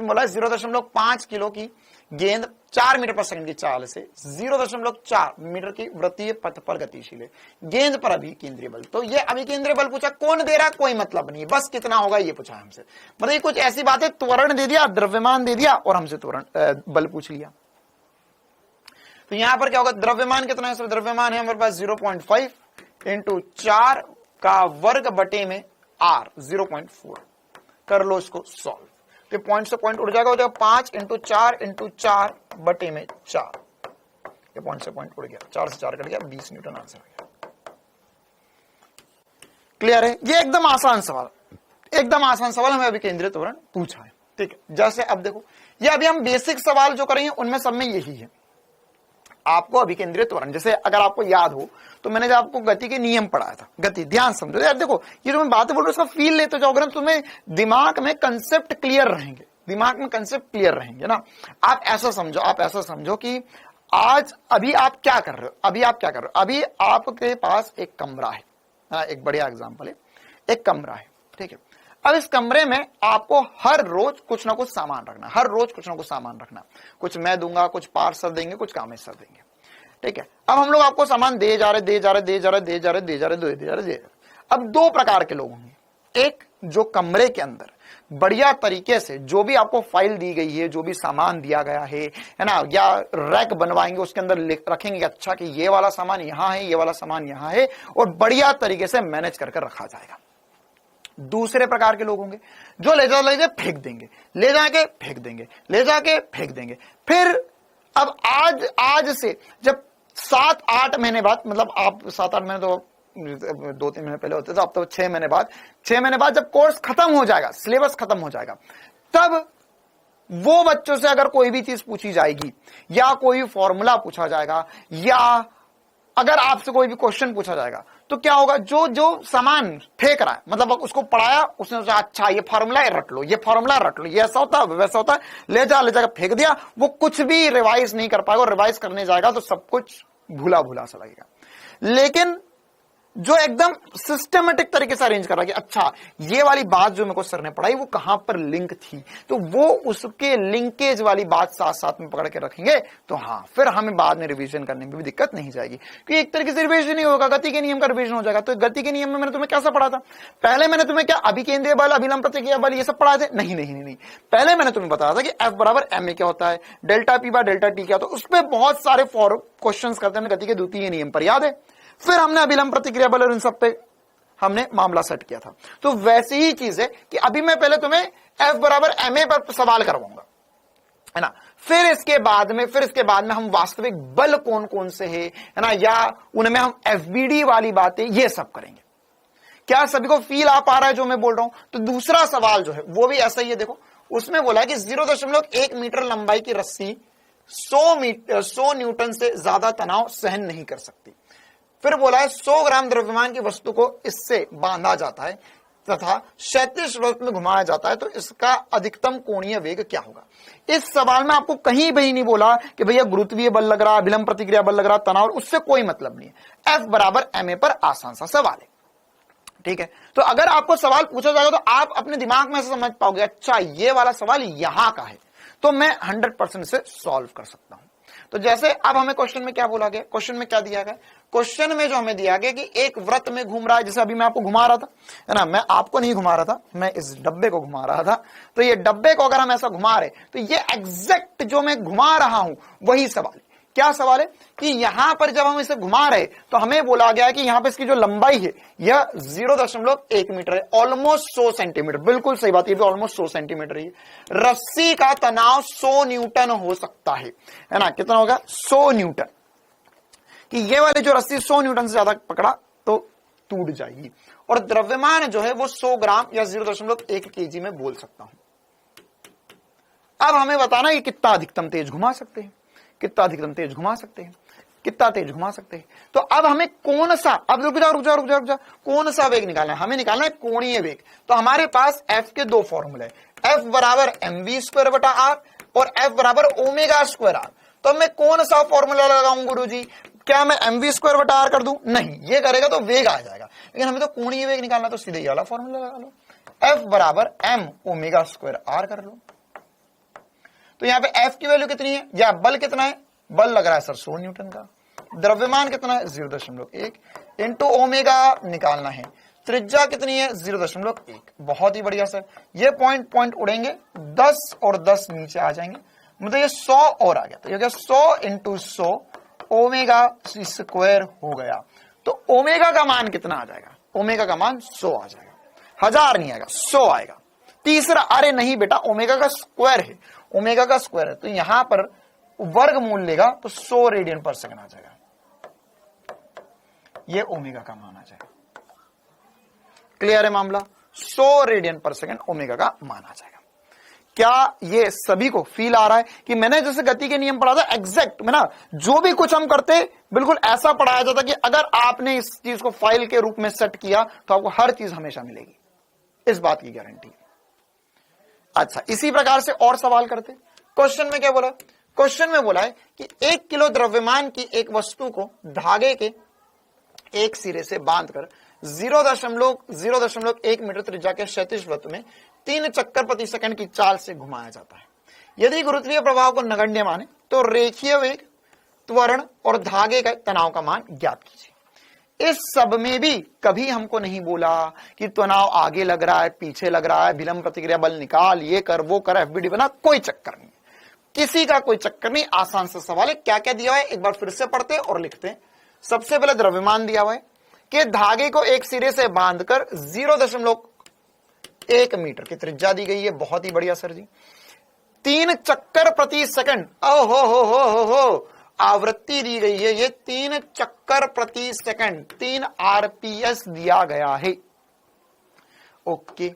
बोला 0.5 किलो की गेंद 4 मीटर पर सेकंड की चाल से 0.4 मीटर की वृत्तीय पथ पर गतिशील है। गेंद पर अभिकेंद्रीय बल, तो ये अभिकेंद्रीय बल पूछा, कौन दे रहा कोई मतलब नहीं, बस कितना होगा ये पूछा हमसे। मतलब कुछ ऐसी बातें, त्वरण दे दिया, द्रव्यमान दे दिया और हमसे त्वरण बल पूछ लिया। तो यहां पर क्या होगा, द्रव्यमान कितना है सर? द्रव्यमान है हमारे पास 0.5 इंटू 4 का वर्ग बटे में r 0.4। कर लो इसको सॉल्व, तो पॉइंट से पॉइंट उड़ जाएगा, हो जाएगा 5 इंटू 4 बटे में 4। ये पॉइंट से पॉइंट उड़ गया, 4 से 4 कट गया, 20 न्यूटन आंसर हो गया। क्लियर है? ये एकदम आसान सवाल हमें अभिकेंद्रीय त्वरण पूछा है। ठीक है, जैसे अब देखो, ये अभी हम बेसिक सवाल जो करेंगे उनमें सब में यही है। आपको अभिकेंद्रीय त्वरण, जैसे अगर आपको याद हो तो मैंने जब आपको गति के नियम पढ़ाया था, गति, ध्यान समझो यार। देखो ये जो मैं बातें बोल रहा हूं उसका फील लेते जाओगे ना, तुम्हें दिमाग में कंसेप्ट क्लियर रहेंगे, ना। आप ऐसा समझो कि अभी आप क्या कर रहे हो, अभी आपके पास एक कमरा है, एक बढ़िया एग्जाम्पल है, एक कमरा है। ठीक है, अब इस कमरे में आपको हर रोज कुछ ना कुछ सामान रखना, कुछ मैं दूंगा, कुछ पार्थ सर देंगे, कुछ कामेश सर देंगे। ठीक है, अब हम लोग आपको सामान दे जा रहे। अब 2 प्रकार के लोग होंगे। एक जो कमरे के अंदर बढ़िया तरीके से जो भी आपको फाइल दी गई है, जो भी सामान दिया गया है ना, या रैक बनवाएंगे, उसके अंदर रखेंगे अच्छा कि ये वाला सामान यहां है, ये वाला सामान यहां है, और बढ़िया तरीके से मैनेज करके रखा जाएगा। दूसरे प्रकार के लोग होंगे जो ले जाके फेंक देंगे। फिर अब आज से जब 7-8 महीने बाद, मतलब आप 7-8 महीने तो 2-3 महीने पहले होते थे, अब तो 6 महीने बाद जब कोर्स खत्म हो जाएगा, सिलेबस खत्म हो जाएगा, तब वो बच्चों से अगर कोई भी चीज पूछी जाएगी या कोई फॉर्मूला पूछा जाएगा या अगर आपसे कोई भी क्वेश्चन पूछा जाएगा, तो क्या होगा, जो सामान फेंक रहा है, मतलब उसको पढ़ाया, उसने सोचा अच्छा ये फॉर्मूला रट लो, ये ऐसा होता है, वैसा होता है, ले जाकर फेंक दिया, वो कुछ भी रिवाइज नहीं कर पाएगा, और रिवाइज करने जाएगा तो सब कुछ भूला सा लगेगा। लेकिन जो एकदम सिस्टमेटिक तरीके से अरेंज कर रहा है कि अच्छा ये वाली बात जो मेरे को सर ने पढ़ाई वो कहां पर लिंक थी, तो वो उसके लिंकेज वाली बात साथ साथ में पकड़ के रखेंगे, तो हाँ फिर हमें बाद में रिवीजन करने में भी दिक्कत नहीं जाएगी, क्योंकि एक तरीके से रिवीजन ही होगा, गति के नियम का रिवीजन हो जाएगा। तो गति के नियम में मैंने तुम्हें कैसा पढ़ा था, पहले मैंने तुम्हें क्या अभिकेंद्रीय बल, अभिलंब प्रतिक्रिया बल ये सब पढ़ाए थे? नहीं नहीं नहीं, पहले मैंने तुम्हें बताया था कि F बराबर ma क्या होता है, delta P by delta T क्या, तो उस पर बहुत सारे क्वेश्चन करते हैं गति के द्वितीय नियम पर, याद है? फिर हमने अभिलंब प्रतिक्रिया बल और इन सब पे हमने मामला सेट किया था। तो वैसी ही चीज है कि अभी मैं पहले तुम्हें F बराबर ma पर सवाल करवाऊंगा, है ना, फिर इसके बाद में हम वास्तविक बल कौन कौन से है ना, या उनमें हम FBD वाली बातें ये सब करेंगे। क्या सभी को फील आ पा रहा है जो मैं बोल रहा हूं? तो दूसरा सवाल जो है वो भी ऐसा ही है, देखो उसमें बोला है कि 0.1 मीटर लंबाई की रस्सी 100 न्यूटन से ज्यादा तनाव सहन नहीं कर सकती। फिर बोला है 100 ग्राम द्रव्यमान की वस्तु को इससे बांधा जाता है तथा क्षैतिज व्रत में घुमाया जाता है, तो इसका अधिकतम कोणीय वेग क्या होगा। इस सवाल में आपको कहीं भी नहीं बोला कि भैया गुरुत्वीय बल लग रहा, अभिलंब प्रतिक्रिया बल लग रहा, तनाव, उससे कोई मतलब नहीं है। F बराबर ma पर आसान सा सवाल है, ठीक है। तो अगर आपको सवाल पूछा जाएगा तो आप अपने दिमाग में से समझ पाओगे, अच्छा ये वाला सवाल यहां का है, तो मैं 100% से सॉल्व कर सकता हूं। तो जैसे अब हमें क्वेश्चन में क्या बोला गया, क्वेश्चन में क्या दिया गया, क्वेश्चन में जो हमें दिया गया कि एक वृत्त में घूम रहा है, जैसे अभी मैं आपको घुमा रहा था, है ना, मैं आपको नहीं घुमा रहा था, मैं इस डब्बे को घुमा रहा था, तो ये डब्बे को अगर हम ऐसा घुमा रहे तो ये एग्जैक्ट जो मैं घुमा रहा हूं वही सवाल है। क्या सवाल है कि यहां पर जब हम इसे घुमा रहे तो हमें बोला गया है कि यहां पर इसकी जो लंबाई है यह 0.1 मीटर है, ऑलमोस्ट 100 सेंटीमीटर, बिल्कुल सही बात, ये भी ऑलमोस्ट 100 सेंटीमीटर है। रस्सी का तनाव 100 न्यूटन हो सकता है ना, कितना होगा 100 न्यूटन, कि ये वाली जो रस्सी 100 न्यूटन से ज्यादा पकड़ा तो टूट जाएगी, और द्रव्यमान जो है वो 100 ग्राम या 0.1 केजी में बोल सकता हूं। अब हमें बताना है कि कितना अधिकतम तेज घुमा सकते हैं, कितना अधिकतम तेज घुमा सकते हैं, कितना तेज घुमा सकते हैं। तो अब हमें कौन सा, अब रुक जा, कौन सा वेग निकालना है, हमें निकालना है कोणीय वेग। तो हमारे पास F के दो फॉर्मूले, F बराबर mv² बटा r और F बराबर ω² r। तो मैं कौन सा फॉर्मूला लगाऊं गुरुजी, क्या मैं mv² बटा r कर दूं? नहीं, ये करेगा तो वेग आ जाएगा, लेकिन हमें तो कोणीय वेग निकालना, तो सीधे ये वाला फॉर्मूला लगा लो, F बराबर m ω² r कर लो। तो यहां पे F की वैल्यू कितनी है, या बल कितना है, बल लग रहा है सर 100 न्यूटन का, द्रव्यमान कितना है 0.1 इंटू ओमेगा निकालना है, त्रिज्या कितनी है 0.1। बहुत ही बढ़िया सर, ये पॉइंट उड़ेंगे, 10 और 10 नीचे आ जाएंगे, मतलब ये 100 और आ गया, तो ये क्या 100 इंटू 100 ओमेगा स्क्वायर हो गया। तो ओमेगा का मान कितना आ जाएगा, ओमेगा का मान 100 आ जाएगा, 1000 नहीं आएगा, 100 आएगा। तीसरा, अरे नहीं बेटा, ओमेगा का स्क्वायर है, ओमेगा का स्क्वायर है, तो यहां पर वर्ग मूल लेगा तो 100 रेडियन पर सेकंड आ जाएगा, ये ओमेगा का मान आ जाएगा। क्लियर है मामला, 100 रेडियन पर सेकंड ओमेगा का मान आ जाएगा। क्या ये सभी को फील आ रहा है कि मैंने जैसे गति के नियम पढ़ा था एग्जैक्ट में ना, जो भी कुछ हम करते बिल्कुल ऐसा पढ़ाया जाता कि अगर आपने इस चीज को फाइल के रूप में सेट किया तो आपको हर चीज हमेशा मिलेगी, इस बात की गारंटी। अच्छा, इसी प्रकार से और सवाल करते। क्वेश्चन में क्या बोला, क्वेश्चन में बोला है कि 1 किलो द्रव्यमान की एक वस्तु को धागे के एक सिरे से बांधकर 0.1 मीटर त्रिज्या के क्षैतिज वृत्त में 3 चक्कर प्रति सेकंड की चाल से घुमाया जाता है। यदि गुरुत्वीय प्रभाव को नगण्य माने तो रेखीय वेग, त्वरण और धागे का तनाव का मान ज्ञात कीजिए। इस सब में भी कभी हमको नहीं बोला कि तनाव आगे लग रहा है, पीछे लग रहा है, विलंब प्रतिक्रिया बल निकाल, ये कर, वो कर, FBD बना, कोई चक्कर नहीं, किसी का कोई चक्कर नहीं, आसान सा सवाल है। क्या क्या दिया है एक बार फिर से पढ़ते और लिखते हैं। सबसे पहले द्रव्यमान दिया हुआ है कि धागे को एक सिरे से बांधकर 0.1 मीटर की त्रिज्या दी गई है, बहुत ही बढ़िया सर जी। 3 चक्कर प्रति सेकंड, हो आवृत्ति दी गई है, ये 3 चक्कर प्रति सेकंड, 3 RPS दिया गया है। ओके,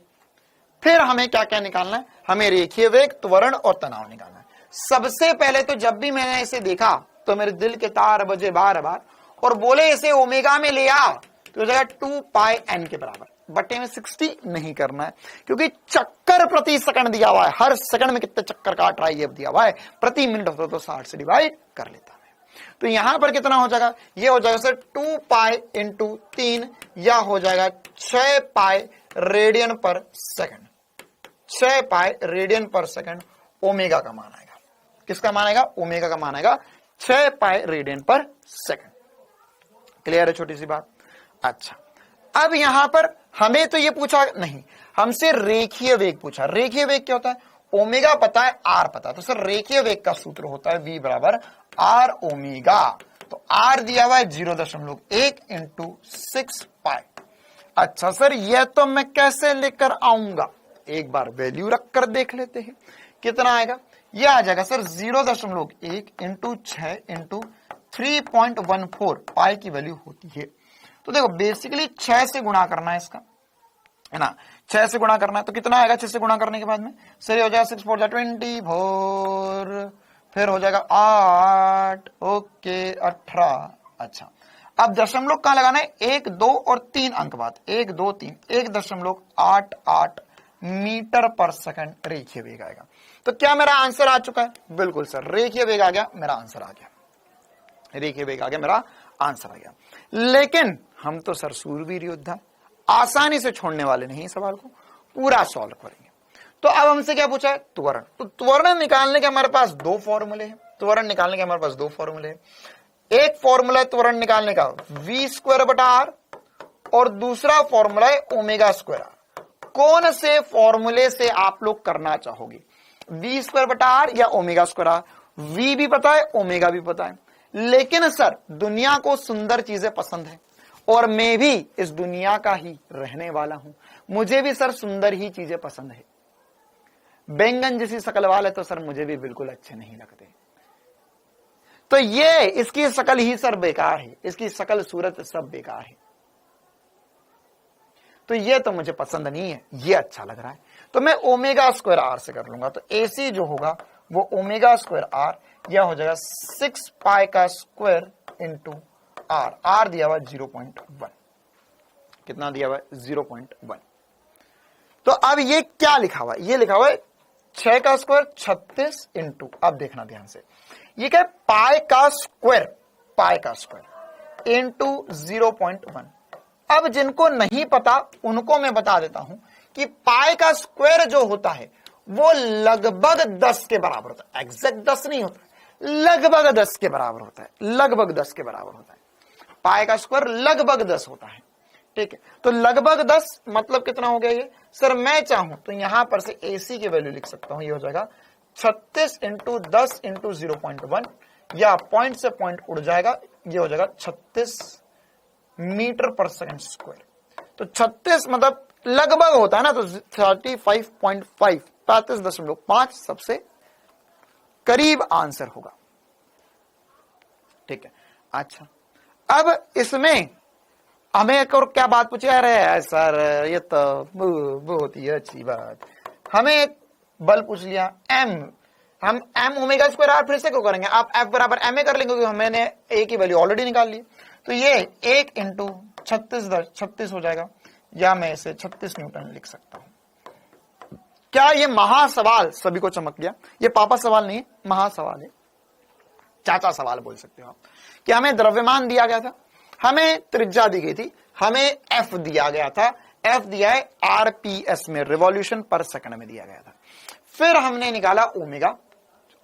फिर हमें क्या क्या निकालना है, हमें रेखीय वेग, त्वरण और तनाव निकालना है। सबसे पहले तो जब भी मैंने इसे देखा तो मेरे दिल के तार बजे बार बार, और बोले इसे ओमेगा में ले आ तो हो जाएगा 2πn के बराबर, बटे में 60 नहीं करना है, क्योंकि चक्कर प्रति सेकंड दिया हुआ है, हर सेकंड में कितने चक्कर काट रहा है ये दिया हुआ है, प्रति मिनट होता तो 60 से डिवाइड कर लेता है। तो यहां पर कितना हो जाएगा, ये हो जाएगा सर 2 पाई इंटू 3 या हो जाएगा 6 पाई रेडियन पर सेकंड। 6 पाई रेडियन पर सेकंड ओमेगा का मान आएगा। किसका मान आएगा, ओमेगा का मान आएगा 6 पाई रेडियन पर सेकंड। क्लियर है छोटी सी बात। अच्छा, अब यहां पर हमें तो ये पूछा नहीं, हमसे रेखीय वेग पूछा। रेखीय वेग क्या होता है, ओमेगा पता है, आर पता है, तो सर रेखीय वेग का सूत्र होता है v बराबर आर ओमेगा। तो आर दिया हुआ है 0.1 इंटू 6 पाई। अच्छा सर, यह तो मैं कैसे लेकर आऊंगा, एक बार वैल्यू रखकर देख लेते हैं कितना आएगा। यह आ जाएगा सर 0.1 इंटू 6 इंटू 3.14 पाई की वैल्यू होती है। तो देखो बेसिकली 6 से गुणा करना है इसका, है ना, 6 से गुणा करना है तो कितना आएगा 6 से गुणा करने के बाद में सर हो जाएगा 6 4 24, फिर हो जाएगा 8, ओके 18। अच्छा, अब दशमलव कहां लगाना है, 1 2 और 3 अंक बाद, 1 2 3, 1.88 मीटर पर सेकंड रेखीय वेग आएगा। तो क्या मेरा आंसर आ चुका है, बिल्कुल सर रेखीय वेग आ गया, मेरा आंसर आ गया, रेखीय वेग आ गया, मेरा आंसर आ गया। लेकिन हम तो सर सूरवीर योद्धा, आसानी से छोड़ने वाले नहीं, सवाल को पूरा सॉल्व करेंगे। तो अब हमसे क्या पूछा है, त्वरण। तो त्वरण निकालने के हमारे पास दो फॉर्मूले हैं। त्वरण निकालने के हमारे पास दो फॉर्मूले हैं। एक फॉर्मूला है त्वरण निकालने का v²/r और दूसरा फॉर्मूला है ω²r। कौन से फॉर्मूले से आप लोग करना चाहोगे, v²/r या ω²r? v भी पता है, ओमेगा भी पता है, लेकिन सर दुनिया को सुंदर चीजें पसंद है और मैं भी इस दुनिया का ही रहने वाला हूं, मुझे भी सर सुंदर ही चीजें पसंद है। बैंगन जैसी शकल वाले तो सर मुझे भी बिल्कुल अच्छे नहीं लगते। तो ये इसकी शकल ही सर बेकार है, इसकी शकल सूरत सब बेकार है, तो ये तो मुझे पसंद नहीं है, ये अच्छा लग रहा है, तो मैं ω²r से कर लूंगा। तो AC जो होगा वो ω²r या हो जाएगा 6 पाई का स्क्वायर इंटू r। r दिया हुआ 0.1, कितना दिया हुआ है 0.1। तो अब ये क्या लिखा हुआ है, ये लिखा हुआ है 6 का स्क्वायर 36 इंटू, अब देखना ध्यान से, ये क्या है पाई का स्क्वायर इंटू 0.1। अब जिनको नहीं पता उनको मैं बता देता हूं कि पाई का स्क्वायर जो होता है वो लगभग 10 के बराबर होता है, एग्जैक्ट 10 नहीं होता, लगभग 10 के बराबर होता है, लगभग 10 के बराबर होता है। पाई का स्क्वायर लगभग 10 होता है, ठीक है। तो लगभग 10 मतलब कितना हो गया ये, सर मैं चाहूं तो यहां पर से AC की वैल्यू लिख सकता हूं, ये हो जाएगा 36 इंटू 10 इंटू 0.1, या पॉइंट से पॉइंट उड़ जाएगा, ये हो जाएगा 36 मीटर पर सेकंड स्क्वायर। तो 36 मतलब लगभग होता है ना, तो 35.5 35.5 सबसे करीब आंसर होगा, ठीक है। अच्छा, अब इसमें हमें एक और क्या बात पूछी, अरे सर ये तो बहुत ही अच्छी बात, हमें एक बल पूछ लिया m, हम m ω²r फिर से क्यों करेंगे, आप f बराबर ma कर लेंगे, क्योंकि मैंने a की वैल्यू ऑलरेडी निकाल ली। तो ये 1 इंटू 36 हो जाएगा, या मैं इसे 36 न्यूटन लिख सकता हूं। क्या ये महासवाल सभी को चमक गया, ये पापा सवाल नहीं है, महासवाल है, चाचा सवाल बोल सकते हो आप, कि हमें द्रव्यमान दिया गया था, हमें त्रिज्या दी गई थी, हमें f दिया गया था, f दिया है RPS में, रिवॉल्यूशन पर सेकंड में दिया गया था। फिर हमने निकाला ओमेगा,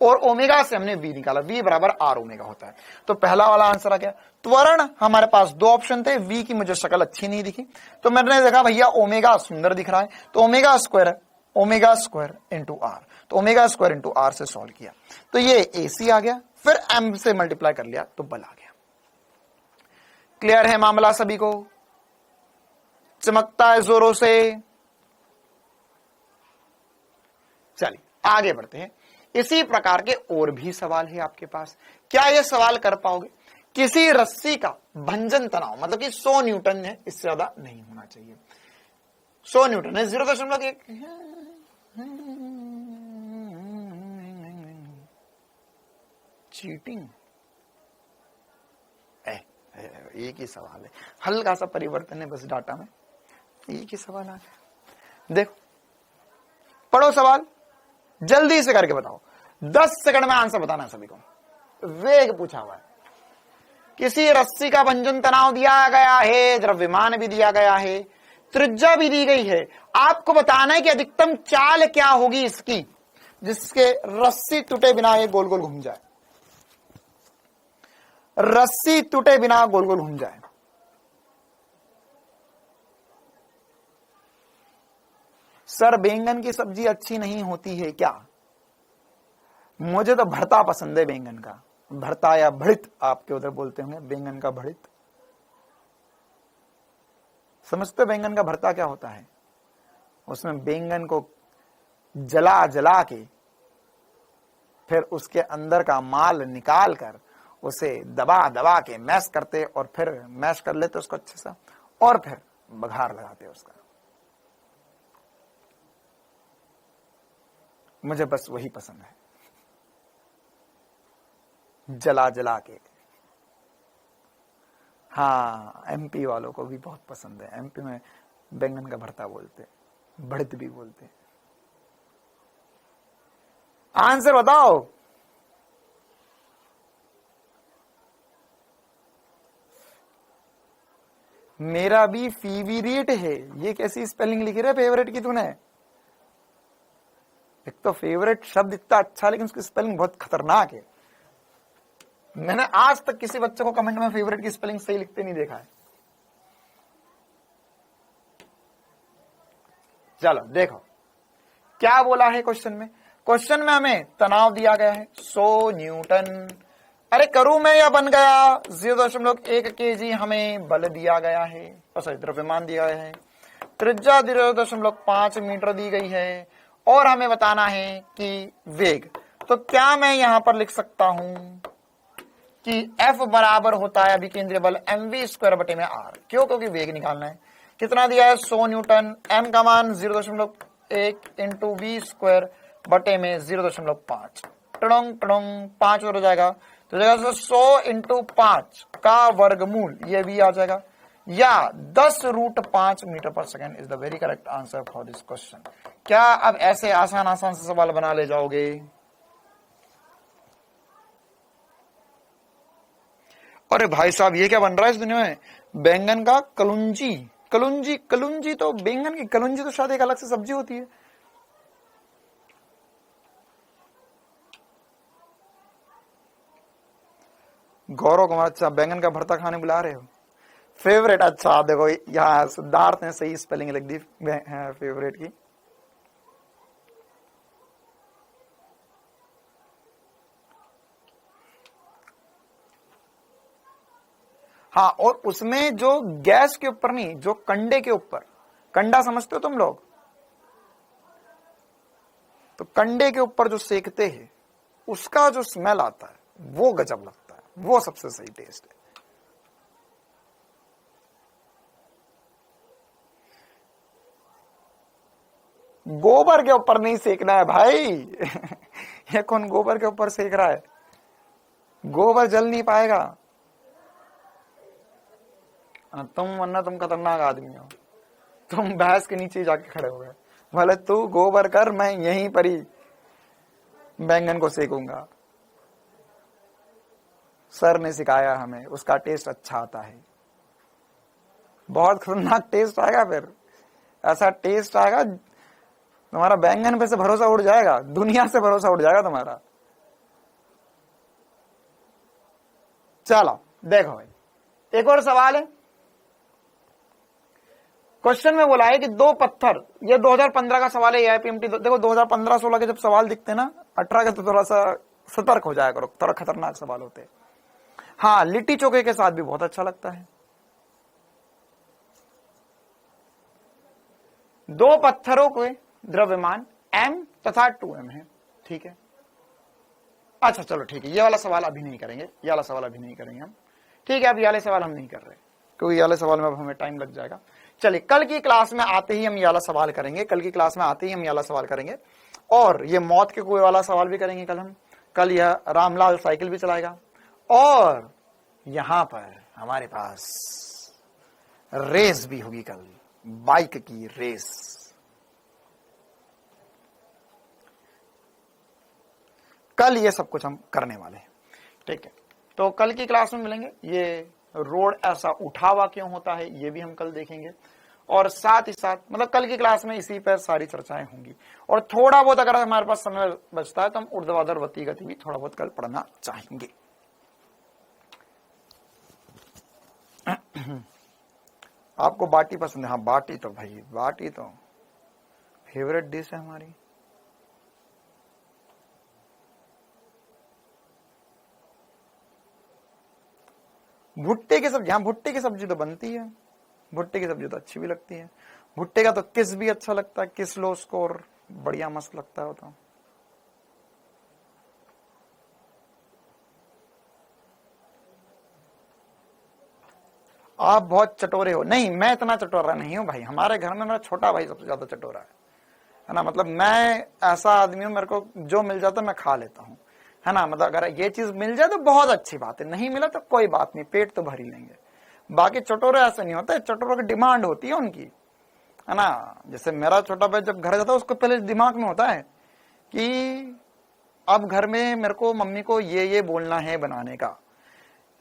और ओमेगा से हमने v निकाला, v बराबर r ओमेगा होता है। तो पहला वाला आंसर आ गया। त्वरण हमारे पास दो ऑप्शन थे, v की मुझे शक्ल अच्छी नहीं दिखी, तो मैंने देखा भैया ओमेगा सुंदर दिख रहा है, तो ओमेगा स्क्वायर इंटू r, तो ओमेगा स्क्वायर इंटू r से सॉल्व किया, तो ये AC आ गया, फिर m से मल्टीप्लाई कर लिया तो बल आ गया। क्लियर है मामला सभी को, चमकता है जोरों से। चलिए आगे बढ़ते हैं, इसी प्रकार के और भी सवाल है आपके पास। क्या ये सवाल कर पाओगे, किसी रस्सी का भंजन तनाव मतलब कि 100 न्यूटन है, इससे ज्यादा नहीं होना चाहिए, 100 न्यूटन है, 0.1 चीटिंग, एक ही सवाल है, हल्का सा परिवर्तन है बस डाटा में, एक ही सवाल आ गया। देखो पढ़ो सवाल, जल्दी से करके बताओ, 10 सेकंड में आंसर बताना है सभी को। वेग पूछा हुआ है, किसी रस्सी का भंजन तनाव दिया गया है, द्रव्यमान भी दिया गया है, त्रिज्या भी दी गई है। आपको बताना है कि अधिकतम चाल क्या होगी इसकी, जिसके रस्सी टूटे बिना ये गोल गोल घूम जाए, रस्सी टूटे बिना गोल गोल घूम जाए। सर बैंगन की सब्जी अच्छी नहीं होती है क्या? मुझे तो भरता पसंद है बैंगन का, भरता या भड़ित आपके उधर बोलते होंगे, बैंगन का भड़ित। समझते बैंगन का भरता क्या होता है? उसमें बैंगन को जला जला के फिर उसके अंदर का माल निकाल कर उसे दबा दबा के मैश करते और फिर मैश कर लेते उसको अच्छे से और फिर बघार लगाते उसका। मुझे बस वही पसंद है, जला जला के। हाँ, एमपी वालों को भी बहुत पसंद है, एमपी में बैंगन का भरता बोलते, भड़ित भी बोलते। आंसर बताओ। मेरा भी फेवरेट है, ये कैसी स्पेलिंग लिखी रहा है फेवरेट की तूने? एक तो फेवरेट शब्द इतना अच्छा लेकिन उसकी स्पेलिंग बहुत खतरनाक है। मैंने आज तक किसी बच्चे को कमेंट में फेवरेट की स्पेलिंग सही लिखते नहीं देखा है। चलो देखो क्या बोला है क्वेश्चन में। क्वेश्चन में हमें तनाव दिया गया है 100 न्यूटन। अरे करूं मैं या बन गया। 0.1 kg हमें बल दिया गया है, सॉरी द्रव्यमान दिया गया है। त्रिज्या 0.5 मीटर दी गई है और हमें बताना है कि वेग। तो क्या मैं यहां पर लिख सकता हूं कि F बराबर होता है अभिकेंद्रीय बल mv² बटे में r। क्यों? क्योंकि वेग निकालना है। कितना दिया है? 100 न्यूटन। m का मान 0.1 इंटू v² बटे में 0.5 टड़ोंग टड़ोंग 5 हो जाएगा। तो जाएगा 100 इंटू 5 का वर्गमूल, ये भी आ जाएगा, या 10√5 मीटर पर second is the very correct answer for this question. क्या अब ऐसे आसान आसान से सवाल बना ले जाओगे? अरे भाई साहब ये क्या बन रहा है इस दुनिया में? बैंगन का कलुंजी। कलुंजी कलुंजी तो बैंगन की कलुंजी तो शायद एक अलग से सब्जी होती है। गौरव कुमार, अच्छा बैंगन का भरता खाने बुला रहे हो? फेवरेट, अच्छा देखो यहाँ सिद्धार्थ ने सही स्पेलिंग लिख दी फेवरेट की। हाँ, और उसमें जो गैस के ऊपर नहीं, जो कंडे के ऊपर, कंडा समझते हो तुम लोग? तो कंडे के ऊपर जो सेकते हैं उसका जो स्मेल आता है वो गजब लगता है, वो सबसे सही टेस्ट है। गोबर के ऊपर नहीं सेकना है भाई। ये कौन गोबर के ऊपर सेक रहा है? गोबर जल नहीं पाएगा। वरना तुम खतरनाक आदमी हो, तुम भैंस के नीचे जाके खड़े हो गए। भले तू गोबर कर, मैं यहीं पर ही बैंगन को सेकूंगा। सर ने सिखाया हमें, उसका टेस्ट अच्छा आता है। बहुत खतरनाक टेस्ट आएगा, फिर ऐसा टेस्ट आएगा तुम्हारा बैंगन पे से भरोसा उड़ जाएगा, दुनिया से भरोसा उड़ जाएगा तुम्हारा। चलो देखो भाई, एक और सवाल है। क्वेश्चन में बोला है कि दो पत्थर, ये 2015 का सवाल है AIPMT। देखो 2015-16 के जब सवाल दिखते हैं ना, 18 के तो थोड़ा सा सतर्क हो जाया करो, थोड़ा खतरनाक सवाल होते हैं। हाँ, लिट्टी चोखे के साथ भी बहुत अच्छा लगता है। दो पत्थरों के द्रव्यमान m तथा 2m है, ठीक है। अच्छा चलो ठीक है, ये वाला सवाल अभी नहीं करेंगे, ये वाला सवाल अभी नहीं करेंगे हम, ठीक है। अब ये वाले सवाल हम नहीं कर रहे क्योंकि ये वाले सवाल में अब हमें टाइम लग जाएगा। चलिए कल की क्लास में आते ही हम ये वाला सवाल करेंगे, कल की क्लास में आते ही हम ये वाला सवाल करेंगे। और ये मौत के कुएं वाला सवाल भी करेंगे कल हम। कल यह रामलाल साइकिल भी चलाएगा और यहां पर हमारे पास रेस भी होगी कल, बाइक की रेस। कल ये सब कुछ हम करने वाले हैं, ठीक है। तो कल की क्लास में मिलेंगे। ये रोड ऐसा उठा हुआ क्यों होता है ये भी हम कल देखेंगे, और साथ ही साथ मतलब कल की क्लास में इसी पर सारी चर्चाएं होंगी। और थोड़ा बहुत अगर हमारे पास समय बचता है तो हम ऊर्ध्वाधर वती गति भी थोड़ा बहुत कल पढ़ना चाहेंगे। आपको बाटी पसंद है? हाँ बाटी तो भाई, बाटी तो फेवरेट डिश है हमारी। भुट्टे की सब्जी, हाँ भुट्टे की सब्जी तो बनती है, भुट्टे की सब्जी तो अच्छी भी लगती है। भुट्टे का तो किस भी अच्छा लगता है, किस लो उसको और बढ़िया मस्त लगता है। तो आप बहुत चटोरे हो। नहीं मैं इतना चटोरा नहीं हूं भाई, हमारे घर में मेरा छोटा भाई सबसे ज्यादा चटोरा है ना। मतलब मैं ऐसा आदमी हूं, मेरे को जो मिल जाता मैं खा लेता हूं, है ना। मतलब अगर ये चीज मिल जाए तो बहुत अच्छी बात है, नहीं मिला तो कोई बात नहीं, पेट तो भर ही लेंगे। बाकी चटोरे ऐसे नहीं होते, चटोरों की डिमांड होती है उनकी, है ना। जैसे मेरा छोटा भाई जब घर जाता है उसको पहले दिमाग में होता है कि अब घर में मेरे को मम्मी को ये बोलना है बनाने का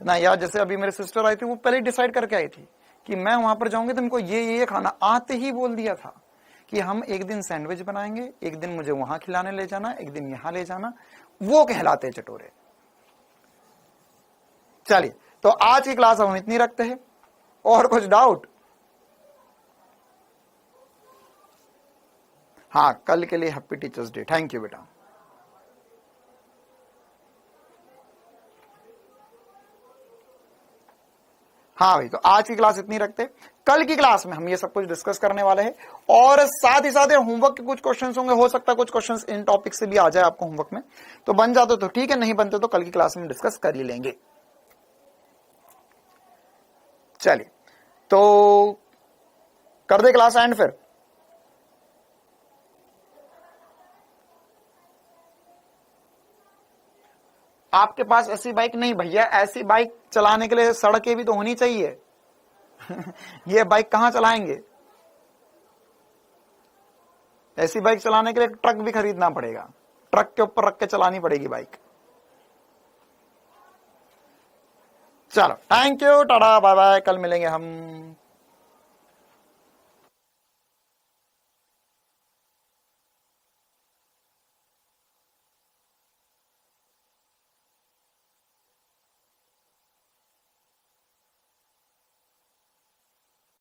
ना। या जैसे अभी मेरी सिस्टर आई थी, वो पहले डिसाइड करके आई थी कि मैं वहां पर जाऊंगी तो उनको ये खाना, आते ही बोल दिया था कि हम एक दिन सैंडविच बनाएंगे, एक दिन मुझे वहां खिलाने ले जाना, एक दिन यहां ले जाना। वो कहलाते हैं चटोरे। चलिए तो आज की क्लास हम इतनी रखते हैं। और कुछ डाउट? हाँ कल के लिए happy teachers day. Thank you बेटा। हाँ भाई, तो आज की क्लास इतनी रखते। कल की क्लास में हम ये सब कुछ डिस्कस करने वाले हैं, और साथ ही साथ होमवर्क के कुछ क्वेश्चंस होंगे। हो सकता है कुछ क्वेश्चंस इन टॉपिक से भी आ जाए आपको होमवर्क में, तो बन जाते तो ठीक है, नहीं बनते तो कल की क्लास में डिस्कस कर ही लेंगे। चलिए तो कर दे क्लास एंड फिर। आपके पास ऐसी बाइक नहीं भैया, ऐसी बाइक चलाने के लिए सड़कें भी तो होनी चाहिए। ये बाइक कहां चलाएंगे? ऐसी बाइक चलाने के लिए ट्रक भी खरीदना पड़ेगा, ट्रक के ऊपर रख के चलानी पड़ेगी बाइक। चलो thank you, tata bye bye, कल मिलेंगे हम।